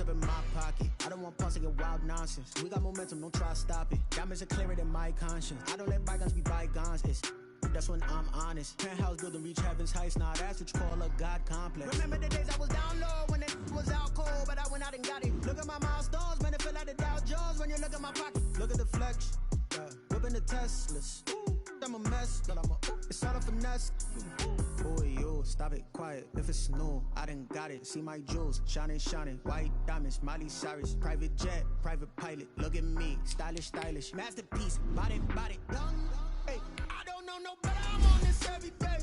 bands up in my pocket. I don't want pause to get wild nonsense. We got momentum, don't try to stop it. Diamonds are clearer than my conscience. I don't let bygones be bygones. That's when I'm honest. Penthouse building reach heaven's heights. Now that's what you call a God complex. Remember the days I was down low when it was out cold, but I went out and got it. Look at my milestones, man, it feel like the Dow Jones when you look at my pocket. Look at the flex, whipping the Teslas. I'm a mess, but it's all a finesse. Boy, you stop it, quiet. If it's new, I done got it. See my jewels, shining, shining. White diamonds, Miley Cyrus. Private jet, private pilot. Look at me, stylish, stylish. Masterpiece, body, body, young. Hey, I don't know no better. I'm on this every day.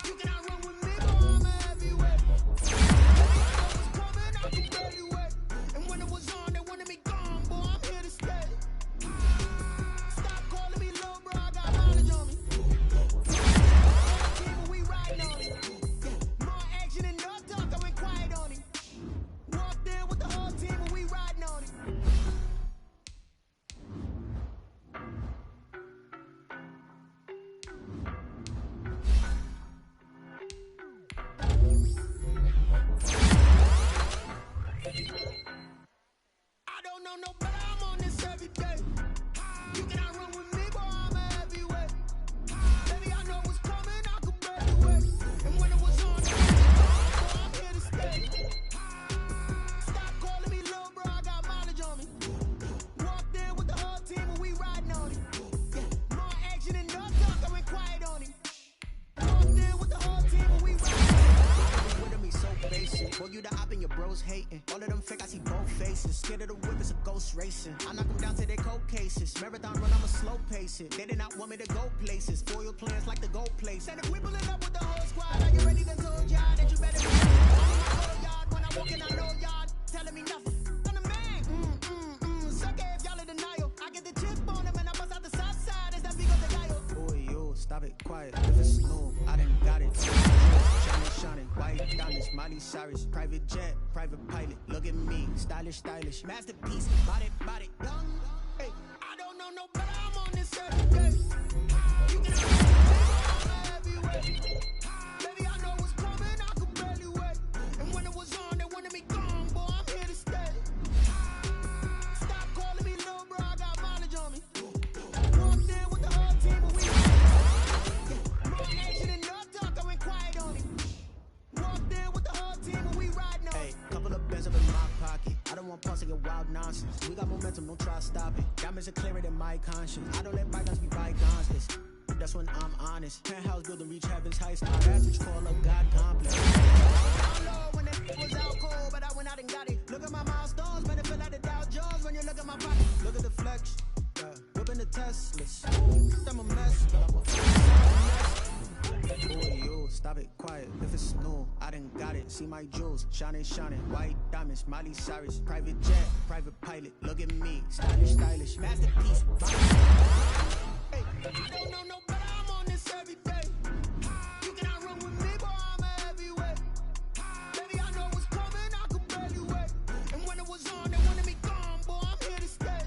You cannot run with me, but I'm a heavyweight. I was coming, I could barely wait. And when it was on, they wanted me gone, boy, I'm here to stay. Stop calling me little bro, I got knowledge on me. We riding on it. More action and no talk, I went quiet on it. Walked in with the whole team and we riding on it. I don't know no better, I'm on this every day. You cannot run with me, boy, I'm a heavyweight. Baby, I know what's coming, I could barely wait. And when it was on, I'm here to stay. Stop calling me little bro, I got mileage on me. Walked in with the whole team and we riding on it. More action and no talk, I went quiet on it. Walked in with the whole team and we riding on it. With me so basic. Boy, you the op and your bros hating. All of them fake, I see both faces. Scared of the whip, it's a ghost racing. I knock them down to their cold cases. Marathon run, I'ma slow pace it. They did not want me to go places. Foil plans like the gold place. And if we pulling up with the whole squad, are you ready to told y'all that you better be ready? I'm in my whole yard when I walk in, I know y'all telling me nothing. I'm the man. Suck it if y'all in denial. I get the chip on them and I bust out the south side. Is that big of the guy? Boy, you stop it, quiet. If it's new, I done got it. Shining, shining. White diamonds, Miley Cyrus. Private jet, private pilot. Look at me, stylish, stylish. Masterpiece, body, body, young. Hey, I don't know no better. I'm on this every day. You can have I'm a heavyweight. Baby, I know what's coming, I could barely wait. And when it was on, they wanted me gone, boy, I'm here to stay. Stop calling me little bro, I got mileage on me. Walked in with the whole team and we more action and no talk, I went quiet on it. Walked in with the whole team and we riding on it. Hey, couple of bands up in my pocket. I don't want pause to get wild nonsense. We got momentum, don't try to stop it. Diamonds are clearer than my conscience. I don't let bygones be bygones. That's when I'm honest. Penthouse building reach heaven's heights. Now that's what you call a God complex. Down low when it was out cold, but I went out and got it. Look at my milestones, man, it feel like the Dow Jones when you look at my pocket. Look at the flex, whipping the Teslas. I'm a mess, but I'm a mess. Boy, you stop it, quiet. If it's new, I done got it. See my jewels, shining, shining. White diamonds, Miley Cyrus. Private jet, private pilot. Look at me, stylish, stylish. Masterpiece, body. Hey, I don't know no better. I'm on this every day. You cannot run with me, boy, I'm a heavyweight. Baby, I know what's coming, I could barely wait. And when it was on, they wanted me gone, boy, I'm here to stay.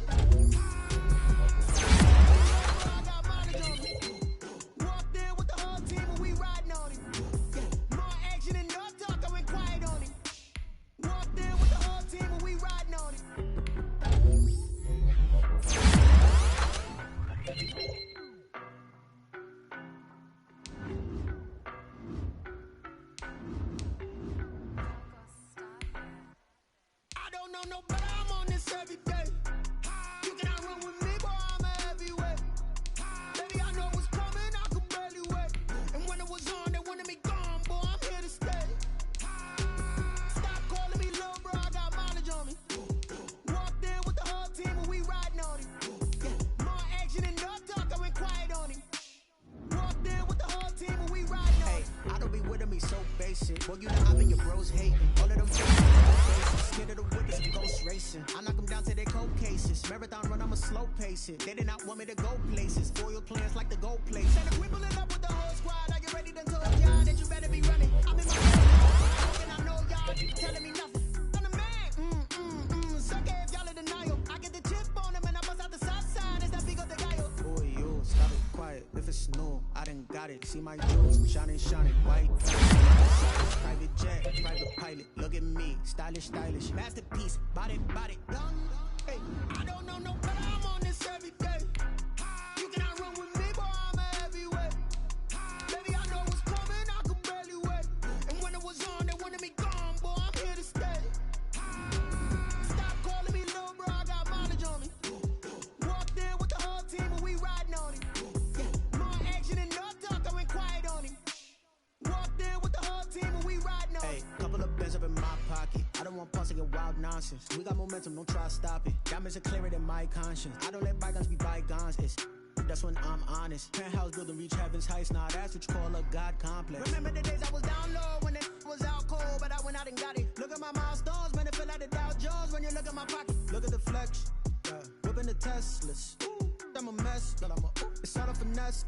I got mileage on me. Walked in with the whole team and we riding on it. More action and no talk, I went quiet on it. Walked in with the whole team and we riding on it. I don't know no better, I'm on this every day. You cannot run with me, boy, I'm a heavyweight. Baby, I know what's coming, I could barely wait. And when it was on, they wanted me gone, boy, I'm here to stay. Stop calling me little bro, I got mileage on me. Walked in with the whole team and we riding on it. More action and no talk, I went quiet on it. Walked in with the whole team and we riding on it. I don't be with me so basic. Boy, you the op and your bros hating. All of them faces. Scared of the whip, it's a ghost racing. I knock them down to their cold cases. Marathon run, I'ma slow pace it. They did not want me to go places. Foil plans like the gold place. And if we pulling up with the whole squad, are you ready to told y'all that you better be running? I'm in my head, and I know y'all telling me nothing. I'm the man. Suck it if y'all in denial. I get the chip on them and I bust out the south side. Is that big of the guy? Boy, you stop it, quiet. If it's new, I done got got it. See my jewels, shining, shining, white. Private jet, private pilot. Look at me, stylish, stylish. Masterpiece, body, body. Hey, I don't know no better. I'm on this every day. You cannot run with me, boy. I'm a heavyweight. Baby, I know what's coming. I could barely wait. And when it was on, they wanted me gone, boy. I'm here to stay. Stop calling me little bro. I got mileage on me. Walked in with the whole team and we riding on him. Yeah, more action and no talk. I went quiet on him. Walked in with the whole team and we riding on him. Hey, couple of bins up in my pocket. I don't want pause to get wild nonsense. We got momentum, don't try to stop it. Diamonds are clearer than my conscience. I don't let bygones be bygones. That's when I'm honest. Penthouse building reach heaven's heights. Nah, that's what you call a God complex. Remember the days I was down low when it was out cold, but I went out and got it. Look at my milestones, man, it feel like the Dow Jones when you look at my pocket. Look at the flex, whipping the Teslas. I'm a mess, but it's all a finesse.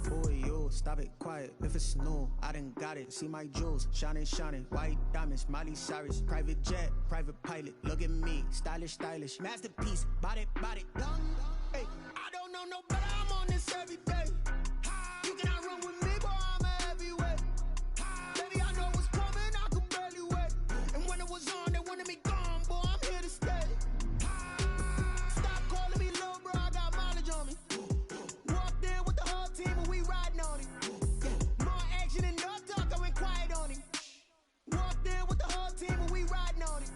Boy, yo, stop it, quiet. If it's new, I done got it. See my jewels, shining, shining, white diamonds, Miley Cyrus. Private jet, private pilot. Look at me, stylish, stylish. Masterpiece, body, body. Hey, I don't know no better. I'm on this every day. You cannot run with me, boy. I'm a heavyweight. Baby, I know what's coming. I could barely wait. And when it was on, they wanted me gone, boy. I'm here to stay. Stop calling me little bro. I got mileage on me. Walked in with the whole team and we riding on him. Yeah, more action and no talk. I went quiet on him. Walked in with the whole team and we riding on him.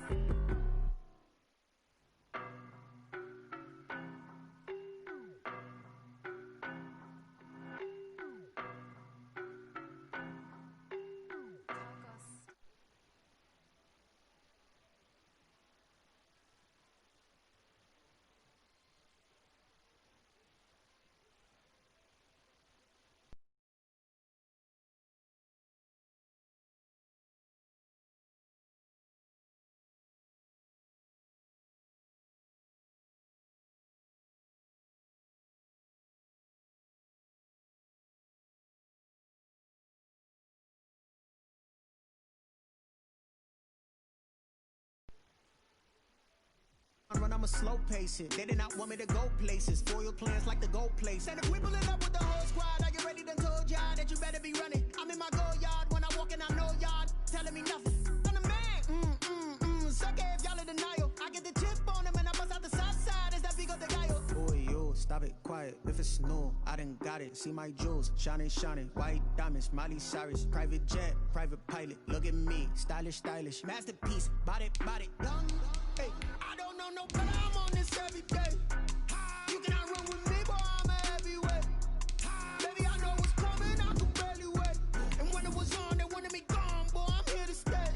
Run, I'ma slow pace it. They did not want me to go places. Foil plans like the gold place. And if we pulling up with the whole squad, I get ready to told y'all that you better be running. I'm in my go yard when I walk in, I know y'all telling me nothing. I'm the man. Suck it if y'all in denial. I get the chip on them and I bust out the south side. Is that big of the guy? Boy, yo, stop it, quiet. If it's new, I done got it. See my jewels, shining, shining, white diamonds, Miley Cyrus. Private jet, private pilot. Look at me, stylish, stylish. Masterpiece, body, body. Hey, I don't know no better. I'm on this every day. You cannot run with me, boy. I'm a heavyweight. Baby, I know what's coming. I could barely wait. And when it was on, they wanted me gone, boy. I'm here to stay.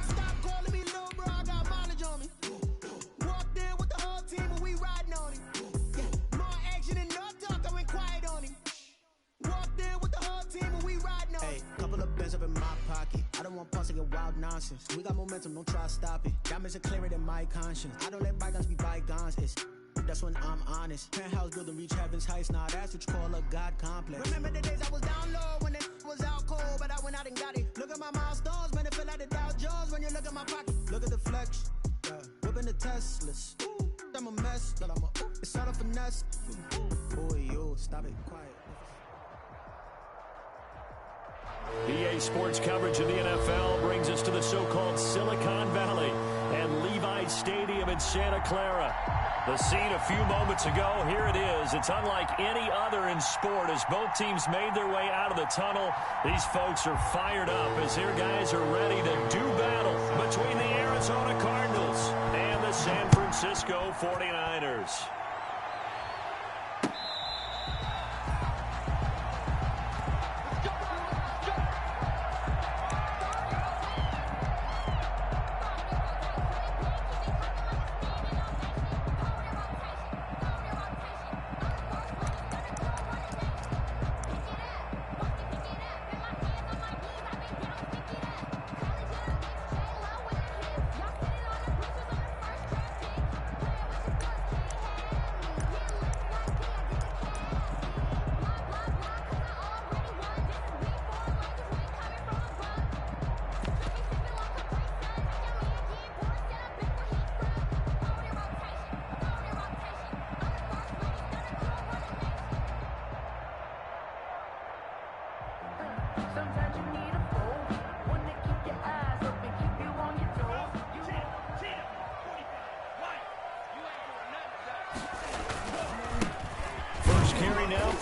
Stop calling me little bro. I got mileage on me. Walked in with the whole team and we riding on him. Yeah, more action and no talk. I went quiet on him. Walked in with the whole team and we riding on him. Hey, couple of bins up in my pocket. I don't want pause to get wild nonsense. We got momentum, don't try to stop it. Diamonds are clearer than my conscience. I don't let bygones be bygones. That's when I'm honest. Penthouse building reach heaven's heights. Nah, that's what you call a God complex. Remember the days I was down low when it was out cold, but I went out and got it. Look at my milestones, man, it feel like the Dow Jones when you look at my pocket. Look at the flex, whipping the Teslas. I'm a mess, but it's all a finesse. Boy, yo, stop it, quiet. EA Sports coverage of the NFL brings us to the so-called Silicon Valley and Levi's Stadium in Santa Clara. The scene a few moments ago, here it is. It's unlike any other in sport as both teams made their way out of the tunnel. These folks are fired up as their guys are ready to do battle between the Arizona Cardinals and the San Francisco 49ers.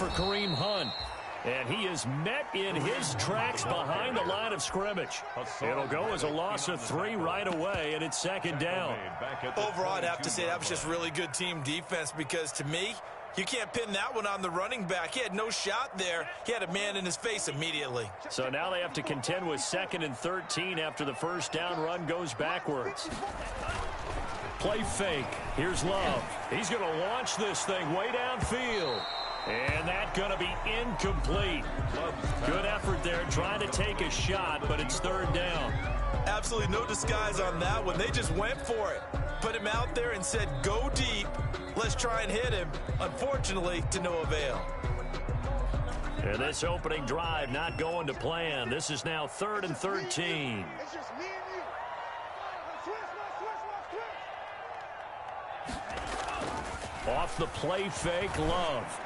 for Kareem Hunt. And he is met in his tracks behind the line of scrimmage. It'll go as a loss of 3 right away, and it's second down. Overall, I'd have to say that was just really good team defense because, to me, you can't pin that one on the running back. He had no shot there. He had a man in his face immediately. So now they have to contend with 2nd and 13 after the first down run goes backwards. Play fake. Here's Love. He's going to launch this thing way downfield. And that's going to be incomplete. Good effort there trying to take a shot, but it's 3rd down. Absolutely no disguise on that one. They just went for it. Put him out there and said, go deep. Let's try and hit him. Unfortunately, to no avail. And this opening drive not going to plan. This is now 3rd and 13. Off the play fake, Love.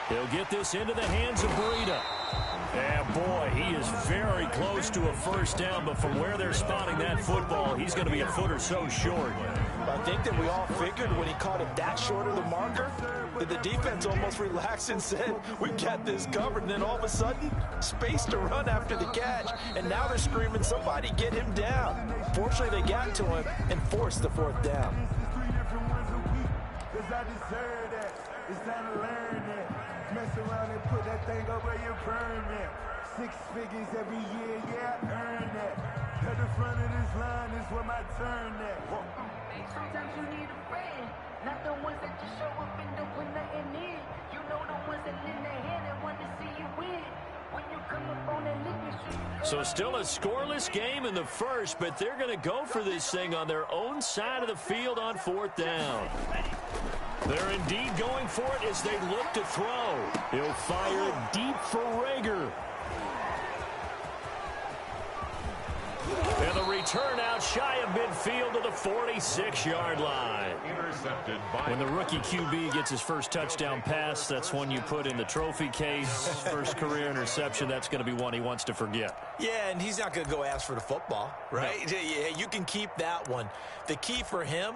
He'll get this into the hands of Breida. And, boy, he is very close to a first down, but from where they're spotting that football, he's going to be a foot or so short. I think that we all figured when he caught it that short of the marker that the defense almost relaxed and said, we got this covered. And then all of a sudden, space to run after the catch. And now they're screaming, somebody get him down. Fortunately, they got to him and forced the 4th down. I deserve that. It's time to learn that. Mess around and put that thing up where you burn that. 6 figures every year, yeah, I earn that. At the front of this line is where my turn at. Sometimes you need a friend, not the ones that just show up and don't put nothing in. You know the ones that lend their hand and want to see you win. When you come up on that liquor street. So still a scoreless game in the first, but they're going to go for this thing on their own side of the field on 4th down. They're indeed going for it as they look to throw. He'll fire it deep for Rager. And the return out shy of midfield to the 46-yard line. When the rookie QB gets his first touchdown pass, that's one you put in the trophy case. First career interception, that's going to be one he wants to forget. Yeah, and he's not going to go ask for the football, right? No. Yeah, you can keep that one. The key for him,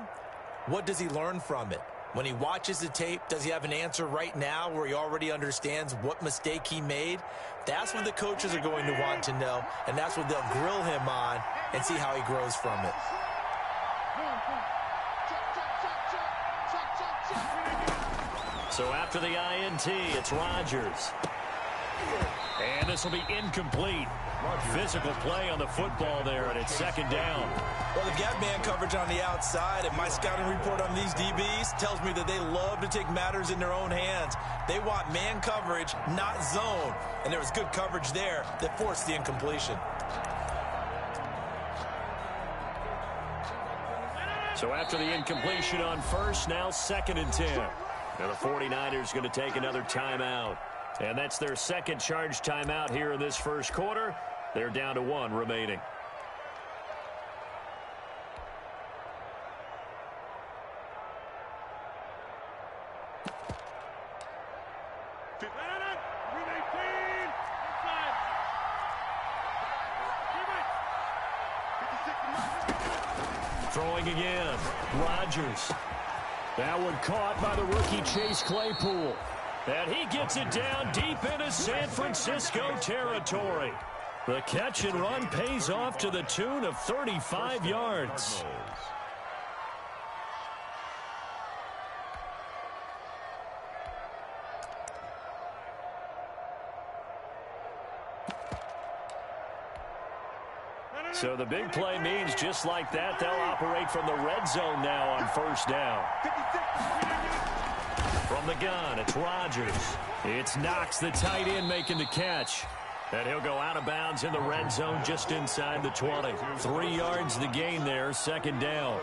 what does he learn from it? When he watches the tape, does he have an answer right now where he already understands what mistake he made? That's what the coaches are going to want to know, and that's what they'll grill him on and see how he grows from it. So after the INT, it's Rodgers. And this will be incomplete. Physical play on the football there, and it's 2nd down. Well, they've got man coverage on the outside, and my scouting report on these DBs tells me that they love to take matters in their own hands. They want man coverage, not zone. And there was good coverage there that forced the incompletion. So after the incompletion on first, now 2nd and 10. Now the 49ers going to take another timeout. And that's their second charge timeout here in this first quarter. They're down to 1 remaining. Throwing again. Rodgers. That one caught by the rookie Chase Claypool. And he gets it down deep into San Francisco territory. The catch and run pays off to the tune of 35 yards. So the big play means just like that, they'll operate from the red zone now on first down. From the gun, it's Rodgers. It's Knox, the tight end, making the catch. And he'll go out of bounds in the red zone just inside the 20. 3 yards the gain there, 2nd down.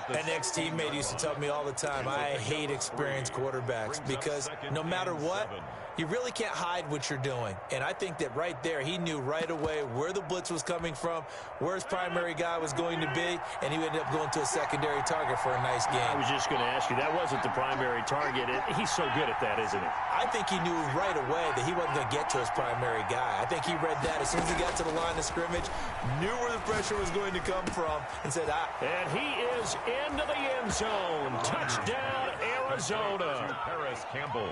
An ex-teammate used to tell me all the time, I hate experienced quarterbacks because no matter what, you really can't hide what you're doing. And I think that right there, he knew right away where the blitz was coming from, where his primary guy was going to be, and he ended up going to a secondary target for a nice game. I was just going to ask you, that wasn't the primary target. He's so good at that, isn't he? I think he knew right away that he wasn't going to get to his primary guy. I think he read that as soon as he got to the line of scrimmage, knew where the pressure was going to come from, and said, And he is into the end zone. Touchdown, Arizona. Arizona.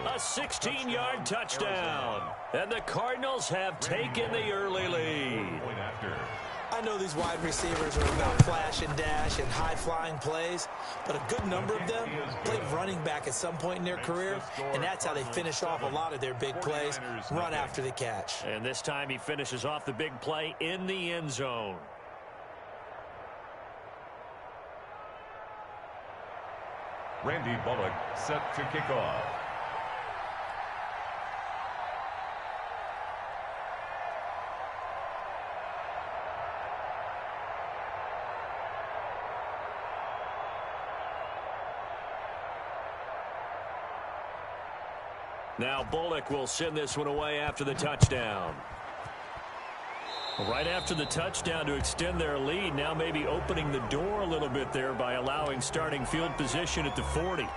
A 16-yard touchdown. And the Cardinals have taken the early lead. I know these wide receivers are about flash and dash and high-flying plays, but a good number of them played running back at some point in their career, and that's how they finish off a lot of their big plays, run after the catch. And this time he finishes off the big play in the end zone. Randy Bullock set to kick off. Now Bullock will send this one away after the touchdown. Right after the touchdown to extend their lead, now maybe opening the door a little bit there by allowing starting field position at the 40.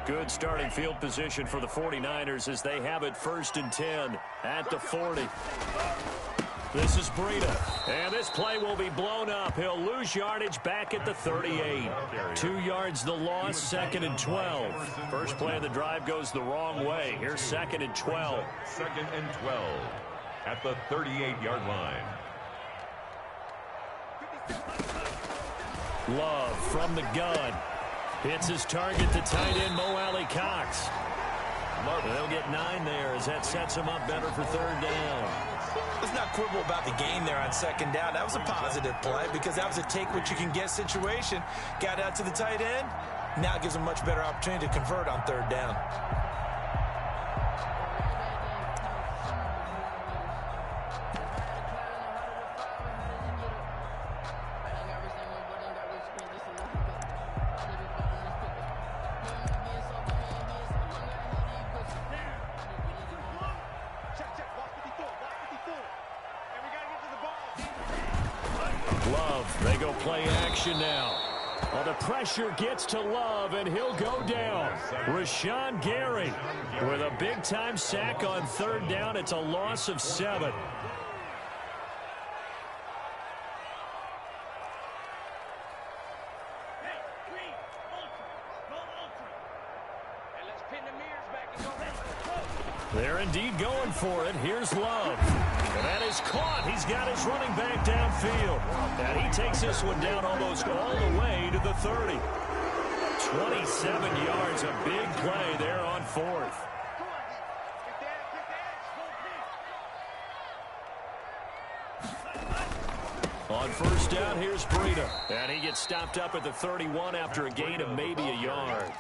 Good starting field position for the 49ers as they have it 1st and 10 at the 40. This is Breida, and this play will be blown up. He'll lose yardage back at the 38. 2 yards the loss, 2nd and 12. First play of the drive goes the wrong way. Here's 2nd and 12. 2nd and 12 at the 38-yard line. Love from the gun. Hits his target, the tight end, Mo Alley Cox. They'll get 9 there as that sets him up better for 3rd down. Let's not quibble about the gain there on 2nd down. That was a positive play because that was a take-what-you-can-get situation. Got out to the tight end. Now it gives him a much better opportunity to convert on 3rd down. Love, they go play action now. Well, the pressure gets to Love, and he'll go down. Rashawn Gary with a big-time sack on 3rd down. It's a loss of 7. They're indeed going for it. Here's Love. And that is caught. He's got his running back downfield. And he takes this one down almost all the way to the 30. 27 yards, a big play there on 4th. On 1st down, here's Breida. And he gets stopped up at the 31 after a gain of maybe a yard.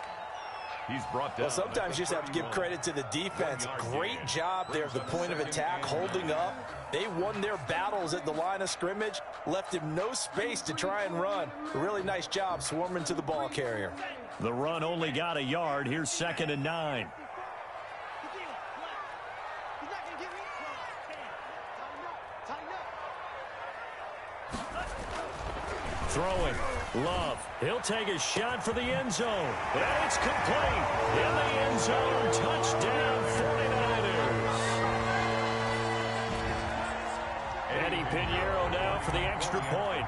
He's brought down. Well, sometimes you just have to give credit to the defense. Great job there at the point of attack, holding up. They won their battles at the line of scrimmage, left him no space to try and run. A really nice job swarming to the ball carrier. The run only got a yard. Here's 2nd and 9. Throwing. Love. He'll take a shot for the end zone. And it's complete. In the end zone. Touchdown, 49ers. Eddie Pinheiro now for the extra point.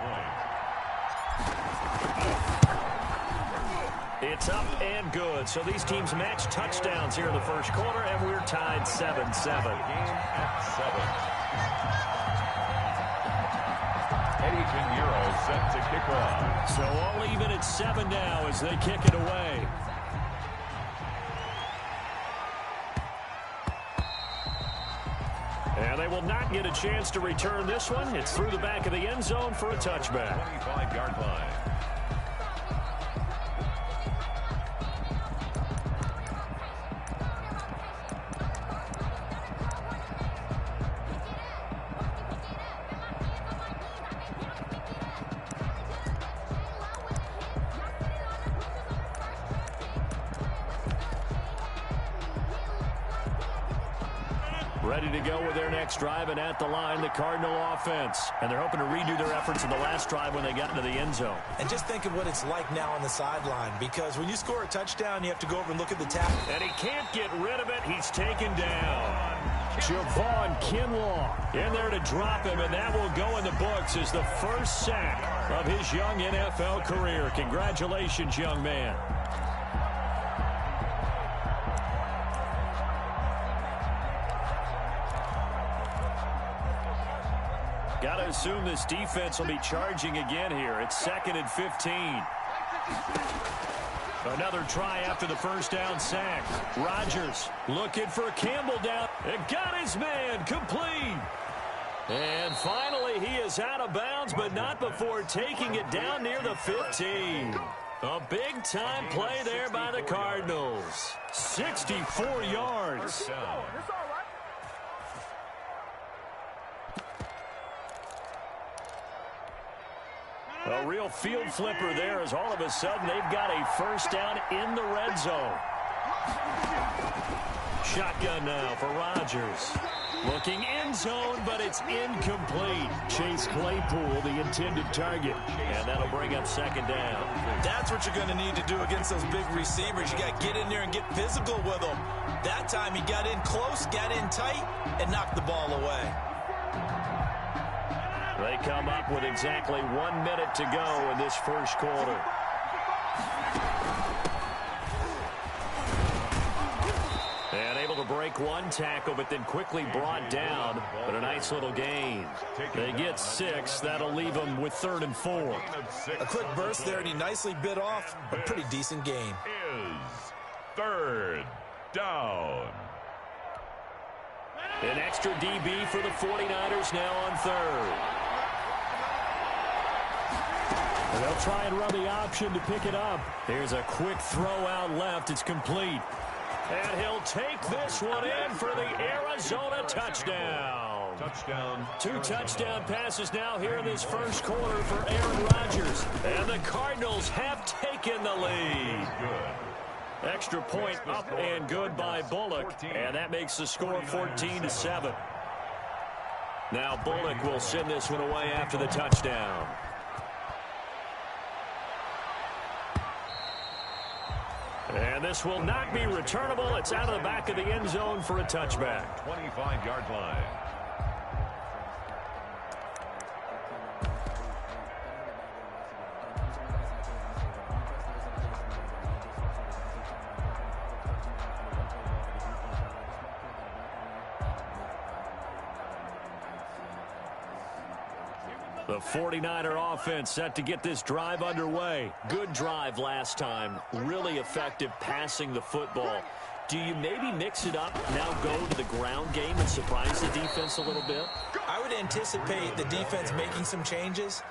It's up and good. So these teams match touchdowns here in the 1st quarter, and we're tied 7-7. Eddie Pinheiro set to kick off. So all even at 7 now as they kick it away. And they will not get a chance to return this one. It's through the back of the end zone for a touchback. 25-yard line. Ready to go with their next drive, and at the line, the Cardinal offense. And they're hoping to redo their efforts in the last drive when they got into the end zone. And just think of what it's like now on the sideline, because when you score a touchdown, you have to go over and look at the tap. And he can't get rid of it. He's taken down. Javon Kinlaw in there to drop him, and that will go in the books as the first sack of his young NFL career. Congratulations, young man. Got to assume this defense will be charging again here. It's 2nd and 15. Another try after the first down sack. Rodgers looking for Campbell down. And got his man complete. And finally he is out of bounds, but not before taking it down near the 15. A big-time play there by the Cardinals. 64 yards. A real field flipper there, as all of a sudden they've got a first down in the red zone. Shotgun now for Rodgers. Looking end zone, but it's incomplete. Chase Claypool, the intended target. And that'll bring up 2nd down. That's what you're going to need to do against those big receivers. You got to get in there and get physical with them. That time he got in close, got in tight, and knocked the ball away. They come up with exactly 1 minute to go in this first quarter. And able to break one tackle, but then quickly brought down. But a nice little gain. They get 6. That'll leave them with 3rd and 4. A quick burst there, and he nicely bit off a pretty decent gain. Is 3rd down. An extra DB for the 49ers now on 3rd. They'll try and run the option to pick it up. Here's a quick throw out left. It's complete. And he'll take this one in for the Arizona touchdown. Touchdown. 2 touchdown passes now here in this first quarter for Aaron Rodgers. And the Cardinals have taken the lead. Good. Extra point up and good by Bullock. And that makes the score 14-7. Now Bullock will send this one away after the touchdown. And this will not be returnable. It's out of the back of the end zone for a touchback. 25-yard line. The 49er offense set to get this drive underway. Good drive last time. Really effective passing the football. Do you maybe mix it up, now go to the ground game and surprise the defense a little bit? I would anticipate the defense making some changes,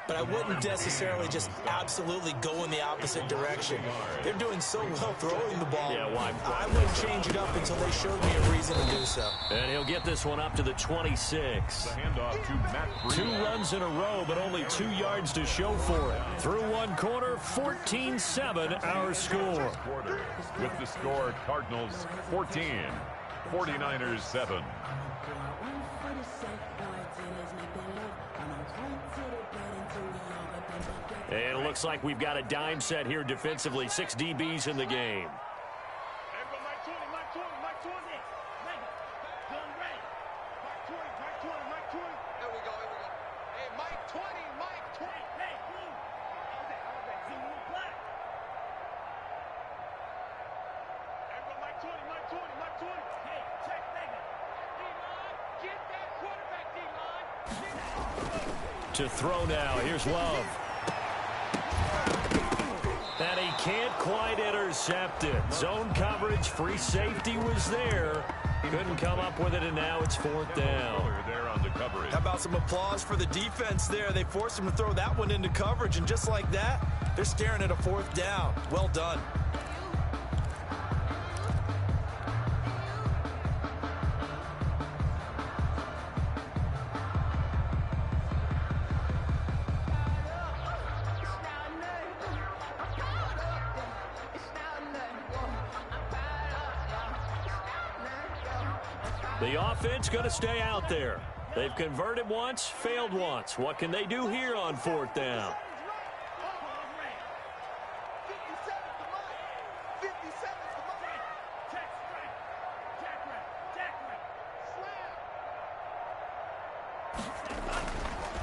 but I wouldn't necessarily just absolutely go in the opposite direction. They're doing so well throwing the ball. Yeah, why? I wouldn't change it up until they showed me a reason to do so. And he'll get this one up to the 26. The handoff to Matt Breida. 2 runs in a row, but only 2 yards to show for it. Through one quarter, 14-7 our score. With the score, Cardinals 14, 49ers 7. And it looks like we've got a dime set here defensively. 6 DBs in the game. To throw now. Here's Love. And he can't quite intercept it. Zone coverage, free safety was there. Couldn't come up with it, and now it's 4th down. There on the coverage. How about some applause for the defense there? They forced him to throw that one into coverage, and just like that, they're staring at a 4th down. Well done. The offense going to stay out there. They've converted once, failed once. What can they do here on 4th down?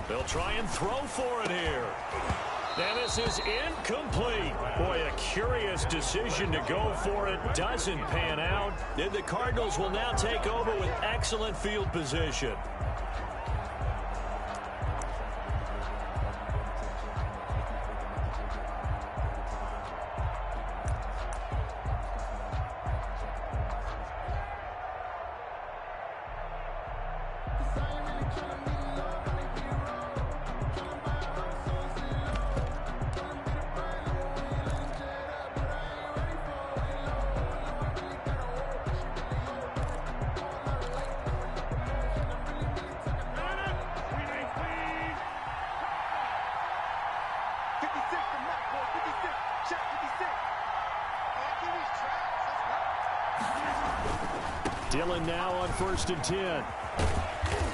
They'll try and throw for it here. And this is incomplete. Boy, a curious decision to go for it. Doesn't pan out. And the Cardinals will now take over with excellent field position. Dillon now on 1st and 10.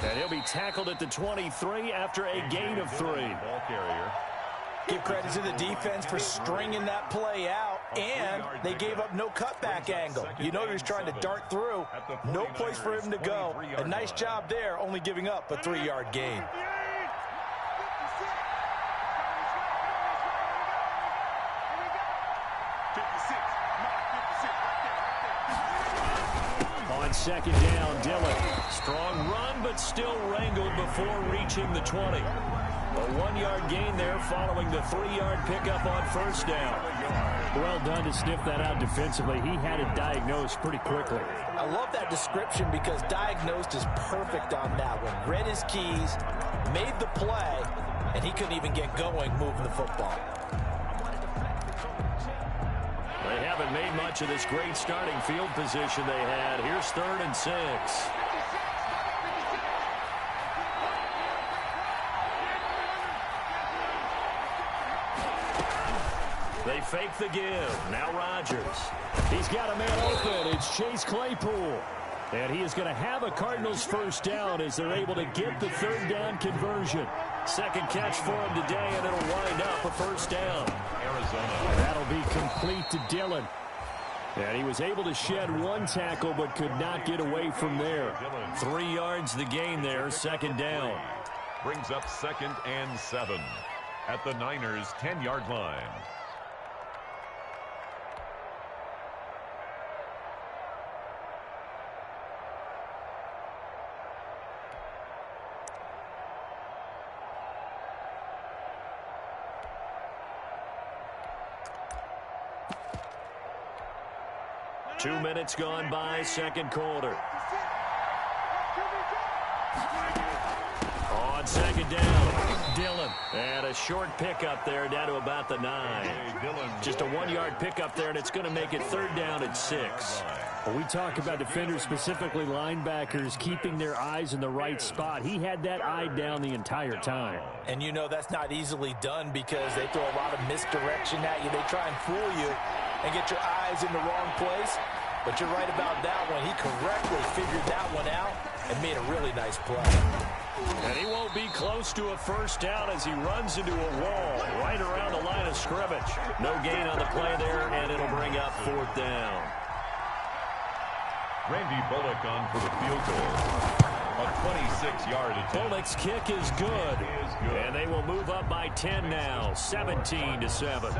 And he'll be tackled at the 23 after a gain of 3. Ball carrier. Give credit to the defense for stringing that play out, and they gave up no cutback angle. You know he was trying to dart through. No place for him to go. A nice job there, only giving up a 3-yard gain. On 2nd down, Dillon. Strong run, but still wrangled before reaching the 20. A 1-yard gain there following the 3-yard pickup on 1st down. Well done to sniff that out defensively. He had it diagnosed pretty quickly. I love that description because diagnosed is perfect on that one. Read his keys, made the play, and he couldn't even get going moving the football. They haven't made much of this great starting field position they had. Here's 3rd and 6. They fake the give. Now Rodgers. He's got a man open. It's Chase Claypool. And he is going to have a Cardinals 1st down as they're able to get the 3rd down conversion. Second catch for him today, and it'll wind up a 1st down. Arizona. That'll be complete to Dillon. And he was able to shed 1 tackle but could not get away from there. 3 yards the gain there, 2nd down. Brings up 2nd and 7 at the Niners' 10-yard line. Two minutes gone by, 2nd quarter. On 2nd down, Dillon. And a short pickup there down to about the 9. Just a 1-yard pickup there, and it's going to make it 3rd down at 6. When we talk about defenders, specifically linebackers, keeping their eyes in the right spot, he had that eye down the entire time. And you know that's not easily done because they throw a lot of misdirection at you. They try and fool you and get your eyes in the wrong place. But you're right about that one. He correctly figured that one out and made a really nice play. And he won't be close to a 1st down as he runs into a wall right around the line of scrimmage. No gain on the play there, and it'll bring up 4th down. Randy Bullock on for the field goal. A 26-yard attempt. Bullock's kick is good. And they will move up by 10 now, 17-7.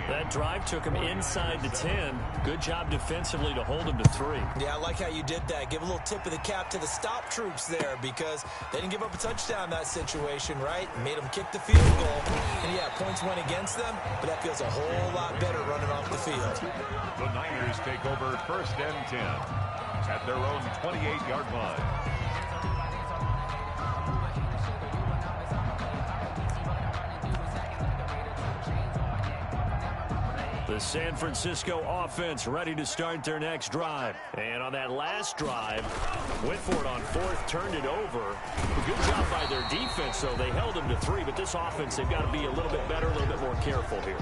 That drive took him inside the 10. Good job defensively to hold him to 3. Yeah, I like how you did that. Give a little tip of the cap to the stop troops there because they didn't give up a touchdown in that situation, right? Made them kick the field goal. And, yeah, points went against them, but that feels a whole lot better running off the field. The Niners take over 1st and 10 at their own 28-yard line. The The San Francisco offense ready to start their next drive. And on that last drive, went for it on fourth, turned it over. Good job by their defense, though. They held them to 3, but this offense, they've got to be a little bit better, a little bit more careful here.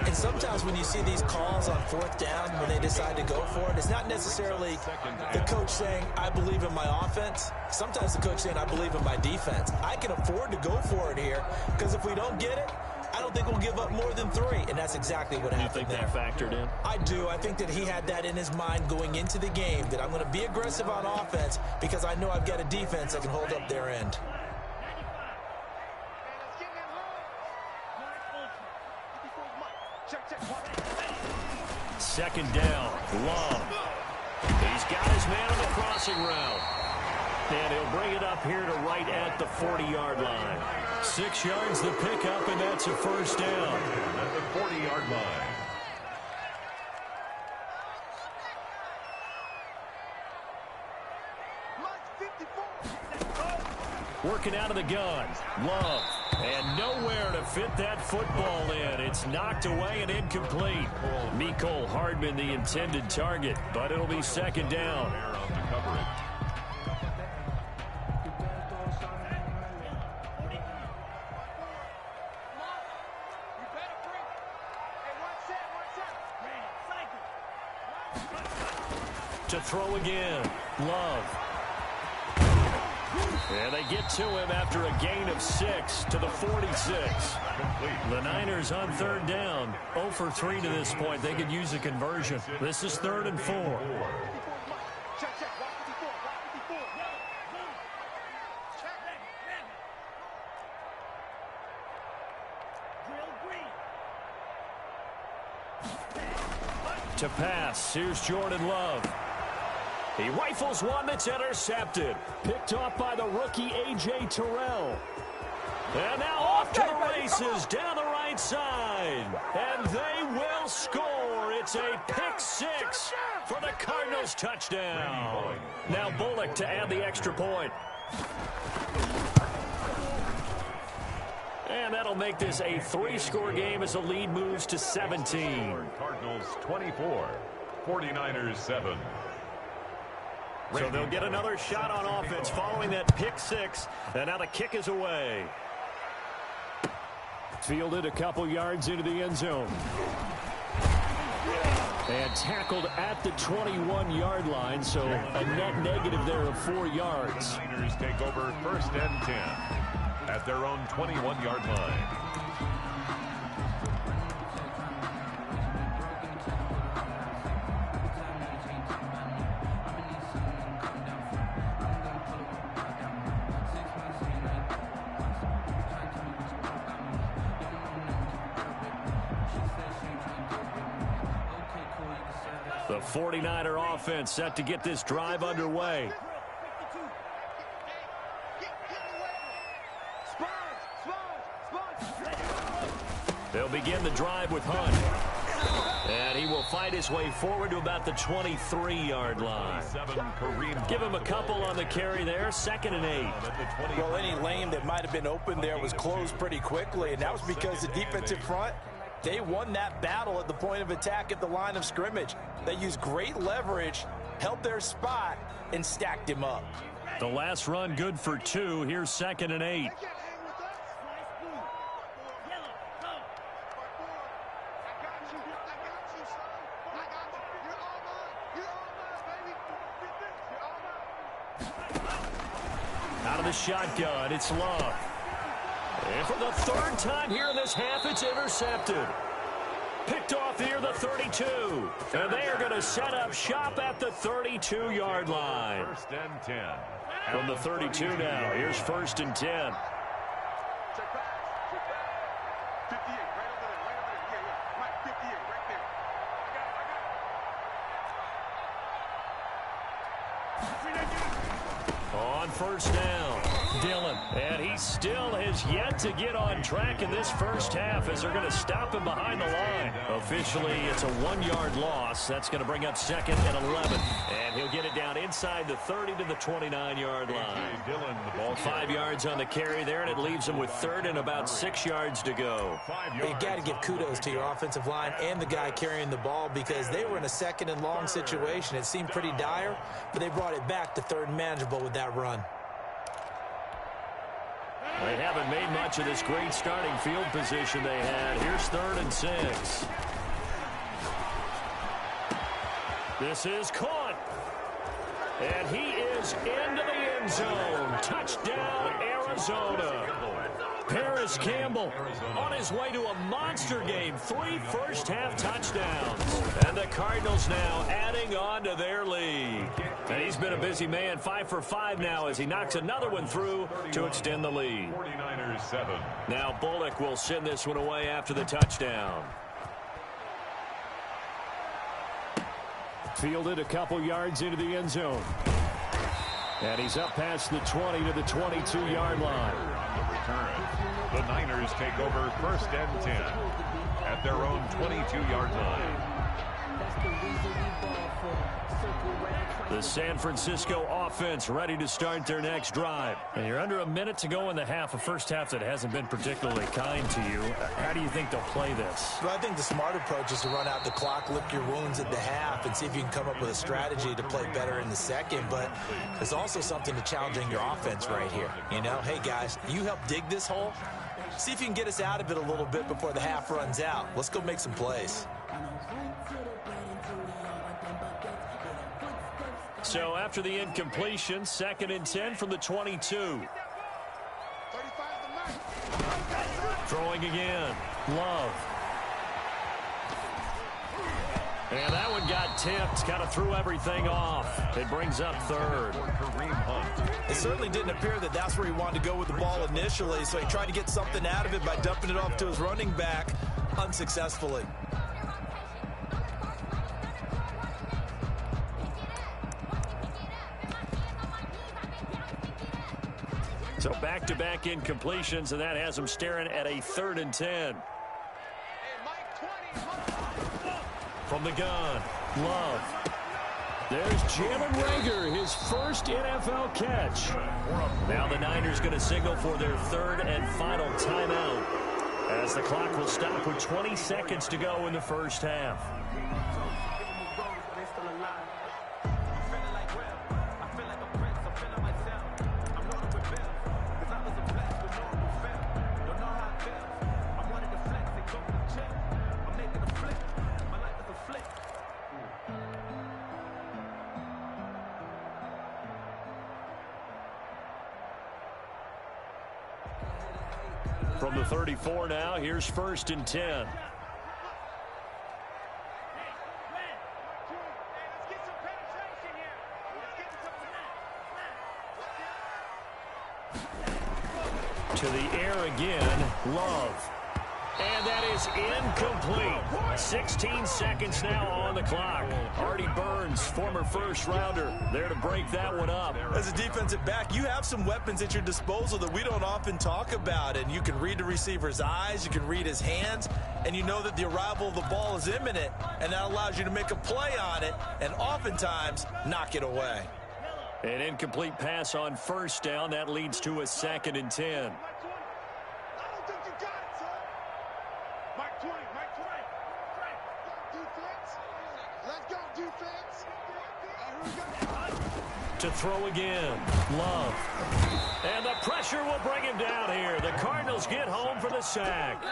And sometimes when you see these calls on fourth down, when they decide to go for it, it's not necessarily the coach saying, I believe in my offense. Sometimes the coach saying, I believe in my defense. I can afford to go for it here, because if we don't get it, I don't think we'll give up more than 3, and that's exactly what happened there. You think that factored in? I do. I think that he had that in his mind going into the game, that I'm going to be aggressive on offense because I know I've got a defense that can hold up their end. Second down, Love. He's got his man on the crossing route. And he'll bring it up here to right at the 40-yard line. 6 yards the pickup, and that's a first down. At the 40-yard line. Working out of the gun, Love. And nowhere to fit that football in. It's knocked away and incomplete. Mecole Hardman the intended target, but it'll be second down. To throw again, Love. And they get to him after a gain of 6 to the 46. The Niners on third down, 0 for 3 to this point. They could use a conversion. This is 3rd and 4. To pass, here's Jordan Love. He rifles one that's intercepted. Picked off by the rookie A.J. Terrell. And now off to the races down the right side. And they will score. It's a pick 6 for the Cardinals touchdown. Now Bullock to add the extra point. And that'll make this a 3-score game as the lead moves to 17. Cardinals 24, 49ers 7. So they'll get another shot on offense following that pick 6. And now the kick is away. Fielded a couple yards into the end zone. And tackled at the 21-yard line, so a net negative there of 4 yards. The Niners take over 1st and 10 at their own 21-yard line. The 49er offense set to get this drive underway. They'll begin the drive with Hunt. And he will fight his way forward to about the 23-yard line. Give him a couple on the carry there, 2nd and 8. Well, any lane that might have been open there was closed pretty quickly, and that was because the defensive front, they won that battle at the point of attack at the line of scrimmage. They used great leverage, held their spot, and stacked him up. The last run good for 2. Here's 2nd and 8. Out of the shotgun, it's Love. And for the 3rd time here in this half, it's intercepted. Picked off here, the 32. And they are going to set up shop at the 32-yard line. 1st and 10. From the 32 now, here's 1st and 10. On 1st down, Dillon. And he still has yet to get on track in this first half as they're going to stop him behind the line. Officially, it's a 1-yard loss. That's going to bring up 2nd and 11. And he'll get it down inside the 30 to the 29-yard line. Dillon, the ball 5 yards on the carry there, and it leaves him with 3rd and about 6 yards to go. You got to give kudos to your offensive line and the guy carrying the ball because they were in a 2nd and long situation. It seemed pretty dire, but they brought it back to 3rd and manageable with that run. They haven't made much of this great starting field position they had. Here's 3rd and 6. This is caught. And he is into the end zone. Touchdown, Arizona. Paris Campbell on his way to a monster game. 3 first-half touchdowns. And the Cardinals now adding on to their lead. And he's been a busy man, 5 for 5 now as he knocks another one through to extend the lead. 49ers 7. Now Bullock will send this one away after the touchdown. Fielded a couple yards into the end zone. And he's up past the 20 to the 22-yard line. On the return, the Niners take over 1st and 10 at their own 22-yard line. The San Francisco offense ready to start their next drive. And you're under a minute to go in the half, a first half that hasn't been particularly kind to you. How do you think they'll play this? Well, I think the smart approach is to run out the clock, lick your wounds at the half, and see if you can come up with a strategy to play better in the second. But there's also something to challenging your offense right here. You know, hey, guys, you help dig this hole. See if you can get us out of it a little bit before the half runs out. Let's go make some plays. So after the incompletion, 2nd and 10 from the 22. Throwing again. Love. And that one got tipped. Kind of threw everything off. It brings up 3rd. It certainly didn't appear that that's where he wanted to go with the ball initially, so he tried to get something out of it by dumping it off to his running back unsuccessfully. So back-to-back incompletions, and that has him staring at a 3rd and 10. From the gun, Love. There's Jalen Reagor, his first NFL catch. Now the Niners going to signal for their 3rd and final timeout as the clock will stop with 20 seconds to go in the first half. From the 34 now, here's 1st and 10. To the air again, Love. And that is incomplete. 16 seconds now on the clock. Artie Burns, former first-rounder, there to break that one up. As a defensive back, you have some weapons at your disposal that we don't often talk about. And you can read the receiver's eyes, you can read his hands, and you know that the arrival of the ball is imminent. And that allows you to make a play on it and oftentimes knock it away. An incomplete pass on 1st down. That leads to a 2nd and 10. To throw again, Love. And the pressure will bring him down here. The Cardinals get home for the sack.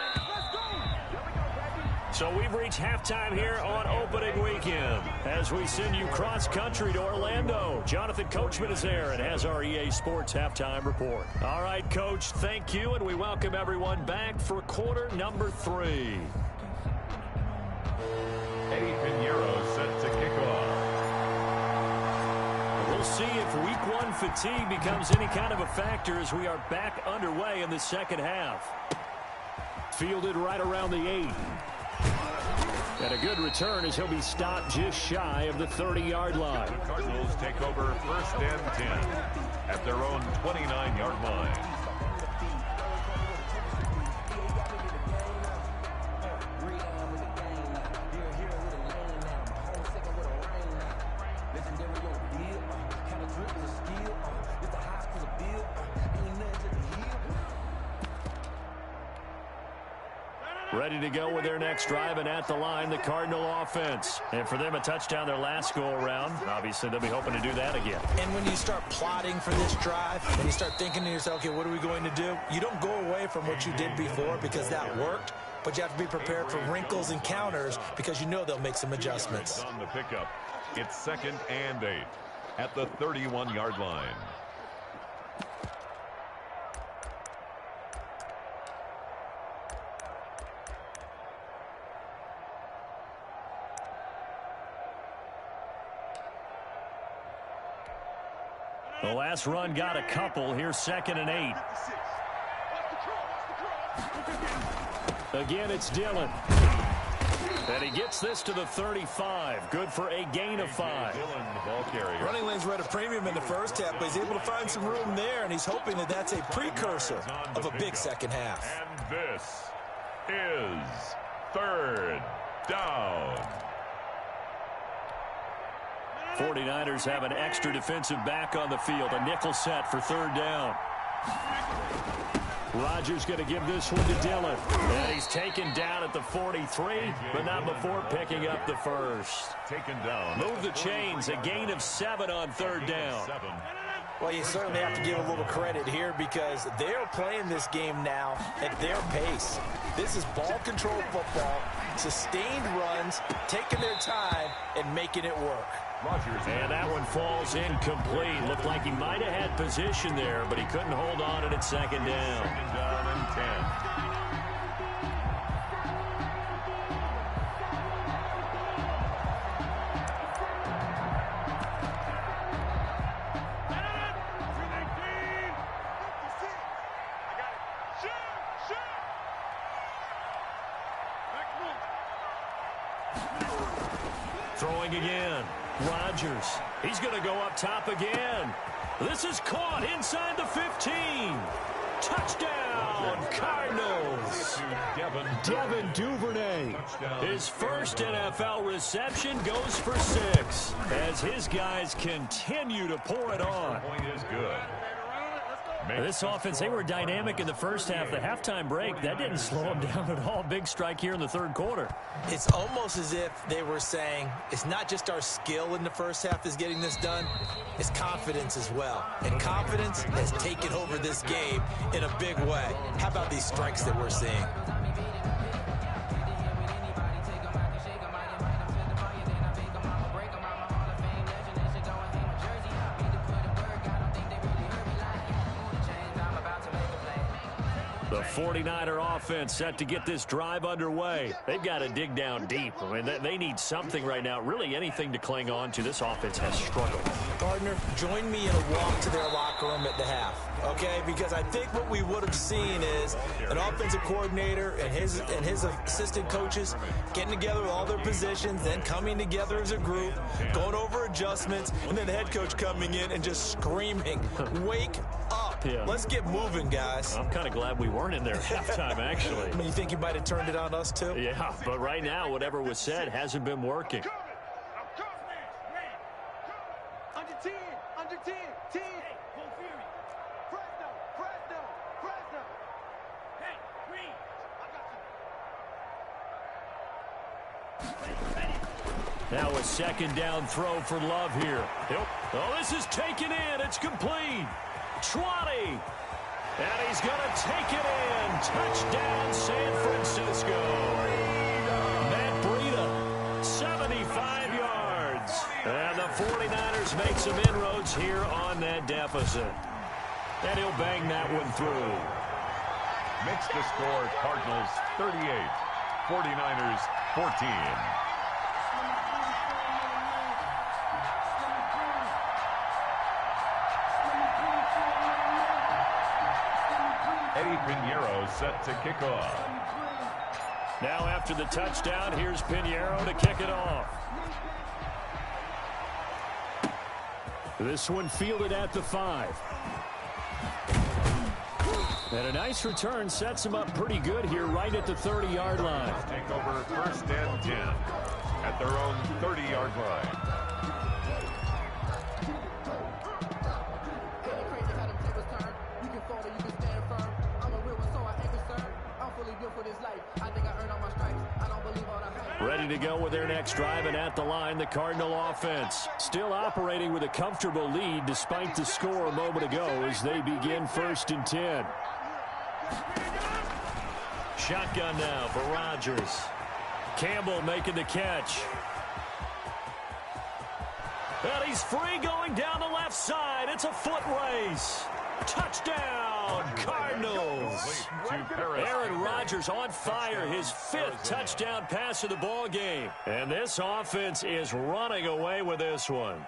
So we've reached halftime here on opening weekend as we send you cross-country to Orlando. Jonathan Coachman is there and has our EA Sports halftime report. All right, Coach, thank you, and we welcome everyone back for quarter number 3. Eddie Pinheiro set to kick off. We'll see if week 1 fatigue becomes any kind of a factor as we are back underway in the second half. Fielded right around the 8. And a good return as he'll be stopped just shy of the 30-yard line. The Cardinals take over 1st and 10 at their own 29-yard line. Ready to go with their next drive, and at the line, the Cardinal offense. And for them, a touchdown their last go-around. Obviously, they'll be hoping to do that again. And when you start plotting for this drive, and you start thinking to yourself, okay, what are we going to do? You don't go away from what you did before because that worked, but you have to be prepared for wrinkles and counters because you know they'll make some adjustments. On the pickup, it's 2nd and 8 at the 31-yard line. The last run got a couple. Here's 2nd and 8. Again, it's Dillon. And he gets this to the 35. Good for a gain of 5. Dillon, the ball carrier. Running lanes were at a premium in the first half, but he's able to find some room there, and he's hoping that that's a precursor of a big second half. And this is 3rd down. 49ers have an extra defensive back on the field. A nickel set for 3rd down. Rodgers going to give this one to Dillon. And he's taken down at the 43, but not before picking up the first. Taken down. Move the chains. A gain of 7 on 3rd down. Well, you certainly have to give a little credit here because they're playing this game now at their pace. This is ball control football, sustained runs, taking their time, and making it work. And that one falls incomplete. Looked like he might have had position there, but he couldn't hold on, and it's 2nd down. 2nd down and 10. Throwing again. Rodgers. He's going to go up top again. This is caught inside the 15. Touchdown, Cardinals. Devin Duvernay. His first NFL reception goes for 6 as his guys continue to pour it on. Point is good. This offense, they were dynamic in the first half. The halftime break, that didn't slow them down at all. Big strike here in the 3rd quarter. It's almost as if they were saying, it's not just our skill in the first half that's getting this done, it's confidence as well. And confidence has taken over this game in a big way. How about these strikes that we're seeing? The 49er offense set to get this drive underway. They've got to dig down deep. I mean, they need something right now, really anything to cling on to. This offense has struggled. Gardner, join me in a walk to their locker room at the half, okay? Because I think what we would have seen is an offensive coordinator and his assistant coaches getting together with all their positions, then coming together as a group, going over adjustments, and then the head coach coming in and just screaming, wake up. Yeah. Let's get moving, guys. I'm kind of glad we weren't in there at halftime, actually. I mean, you think you might have turned it on us, too? Yeah, but right now, whatever was said hasn't been working. Under 10, under 10, 10. Fresno. Hey, Green. I got you. Now a 2nd down throw for Love here. Oh, this is taken in. It's complete. Trotty. And he's going to take it in. Touchdown, San Francisco. Matt Breida, 75 yards. And the 49ers make some inroads here on that deficit. And he'll bang that one through. Makes the score Cardinals 38, 49ers 14. Eddie Pinheiro set to kick off. Now after the touchdown, here's Pinheiro to kick it off. This one fielded at the 5. And a nice return sets him up pretty good here right at the 30-yard line. Take over 1st and 10 at their own 30-yard line. Ready to go with their next drive, and at the line, the Cardinal offense. Still operating with a comfortable lead despite the score a moment ago as they begin 1st and 10. Shotgun now for Rodgers. Campbell making the catch. And he's free going down the left side. It's a foot race. Touchdown, Cardinals. Aaron Rodgers on fire, his 5th touchdown pass of the ball game. And this offense is running away with this one.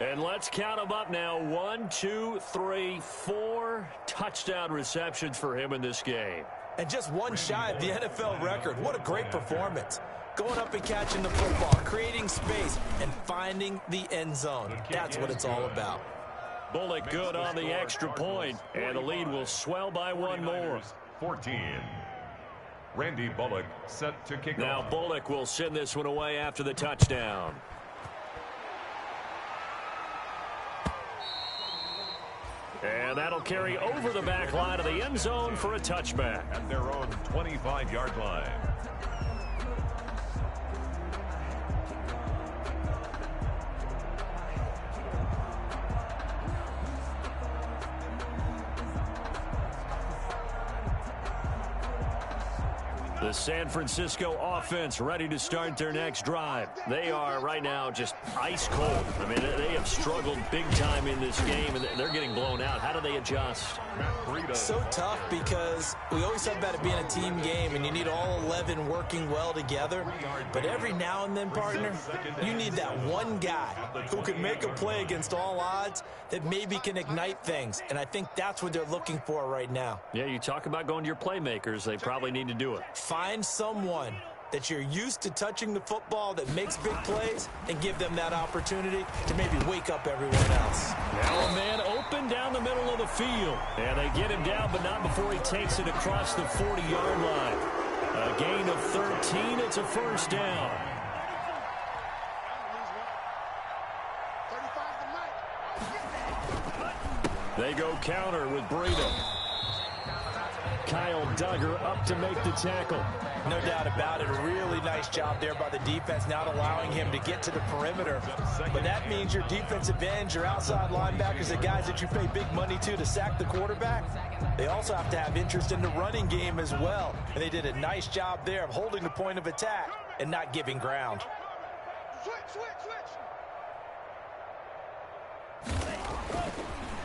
And let's count them up now. 1, 2, 3, 4 touchdown receptions for him in this game. And just one shy of the NFL record. What a great performance. Going up and catching the football, creating space, and finding the end zone. That's what it's all about. Bullock good on the extra point, and the lead will swell by one more. 14. Randy Bullock set to kick now off. Bullock will send this one away after the touchdown. And that'll carry over the back line of the end zone for a touchback. At their own 25-yard line. The San Francisco offense ready to start their next drive. They are right now just ice cold. I mean, they have struggled big time in this game, and they're getting blown out. How do they adjust? So tough because we always talk about it being a team game, and you need all 11 working well together. But every now and then, partner, you need that one guy who can make a play against all odds that maybe can ignite things. And I think that's what they're looking for right now. Yeah, you talk about going to your playmakers. They probably need to do it. Find someone that you're used to touching the football that makes big plays and give them that opportunity to maybe wake up everyone else. Now a man open down the middle of the field. And they get him down, but not before he takes it across the 40-yard line. A gain of 13. It's a 1st down. They go counter with Breida. Kyle Duggar up to make the tackle. No doubt about it. A really nice job there by the defense, not allowing him to get to the perimeter. But that means your defensive ends, your outside linebackers, the guys that you pay big money to sack the quarterback, they also have to have interest in the running game as well. And they did a nice job there of holding the point of attack and not giving ground.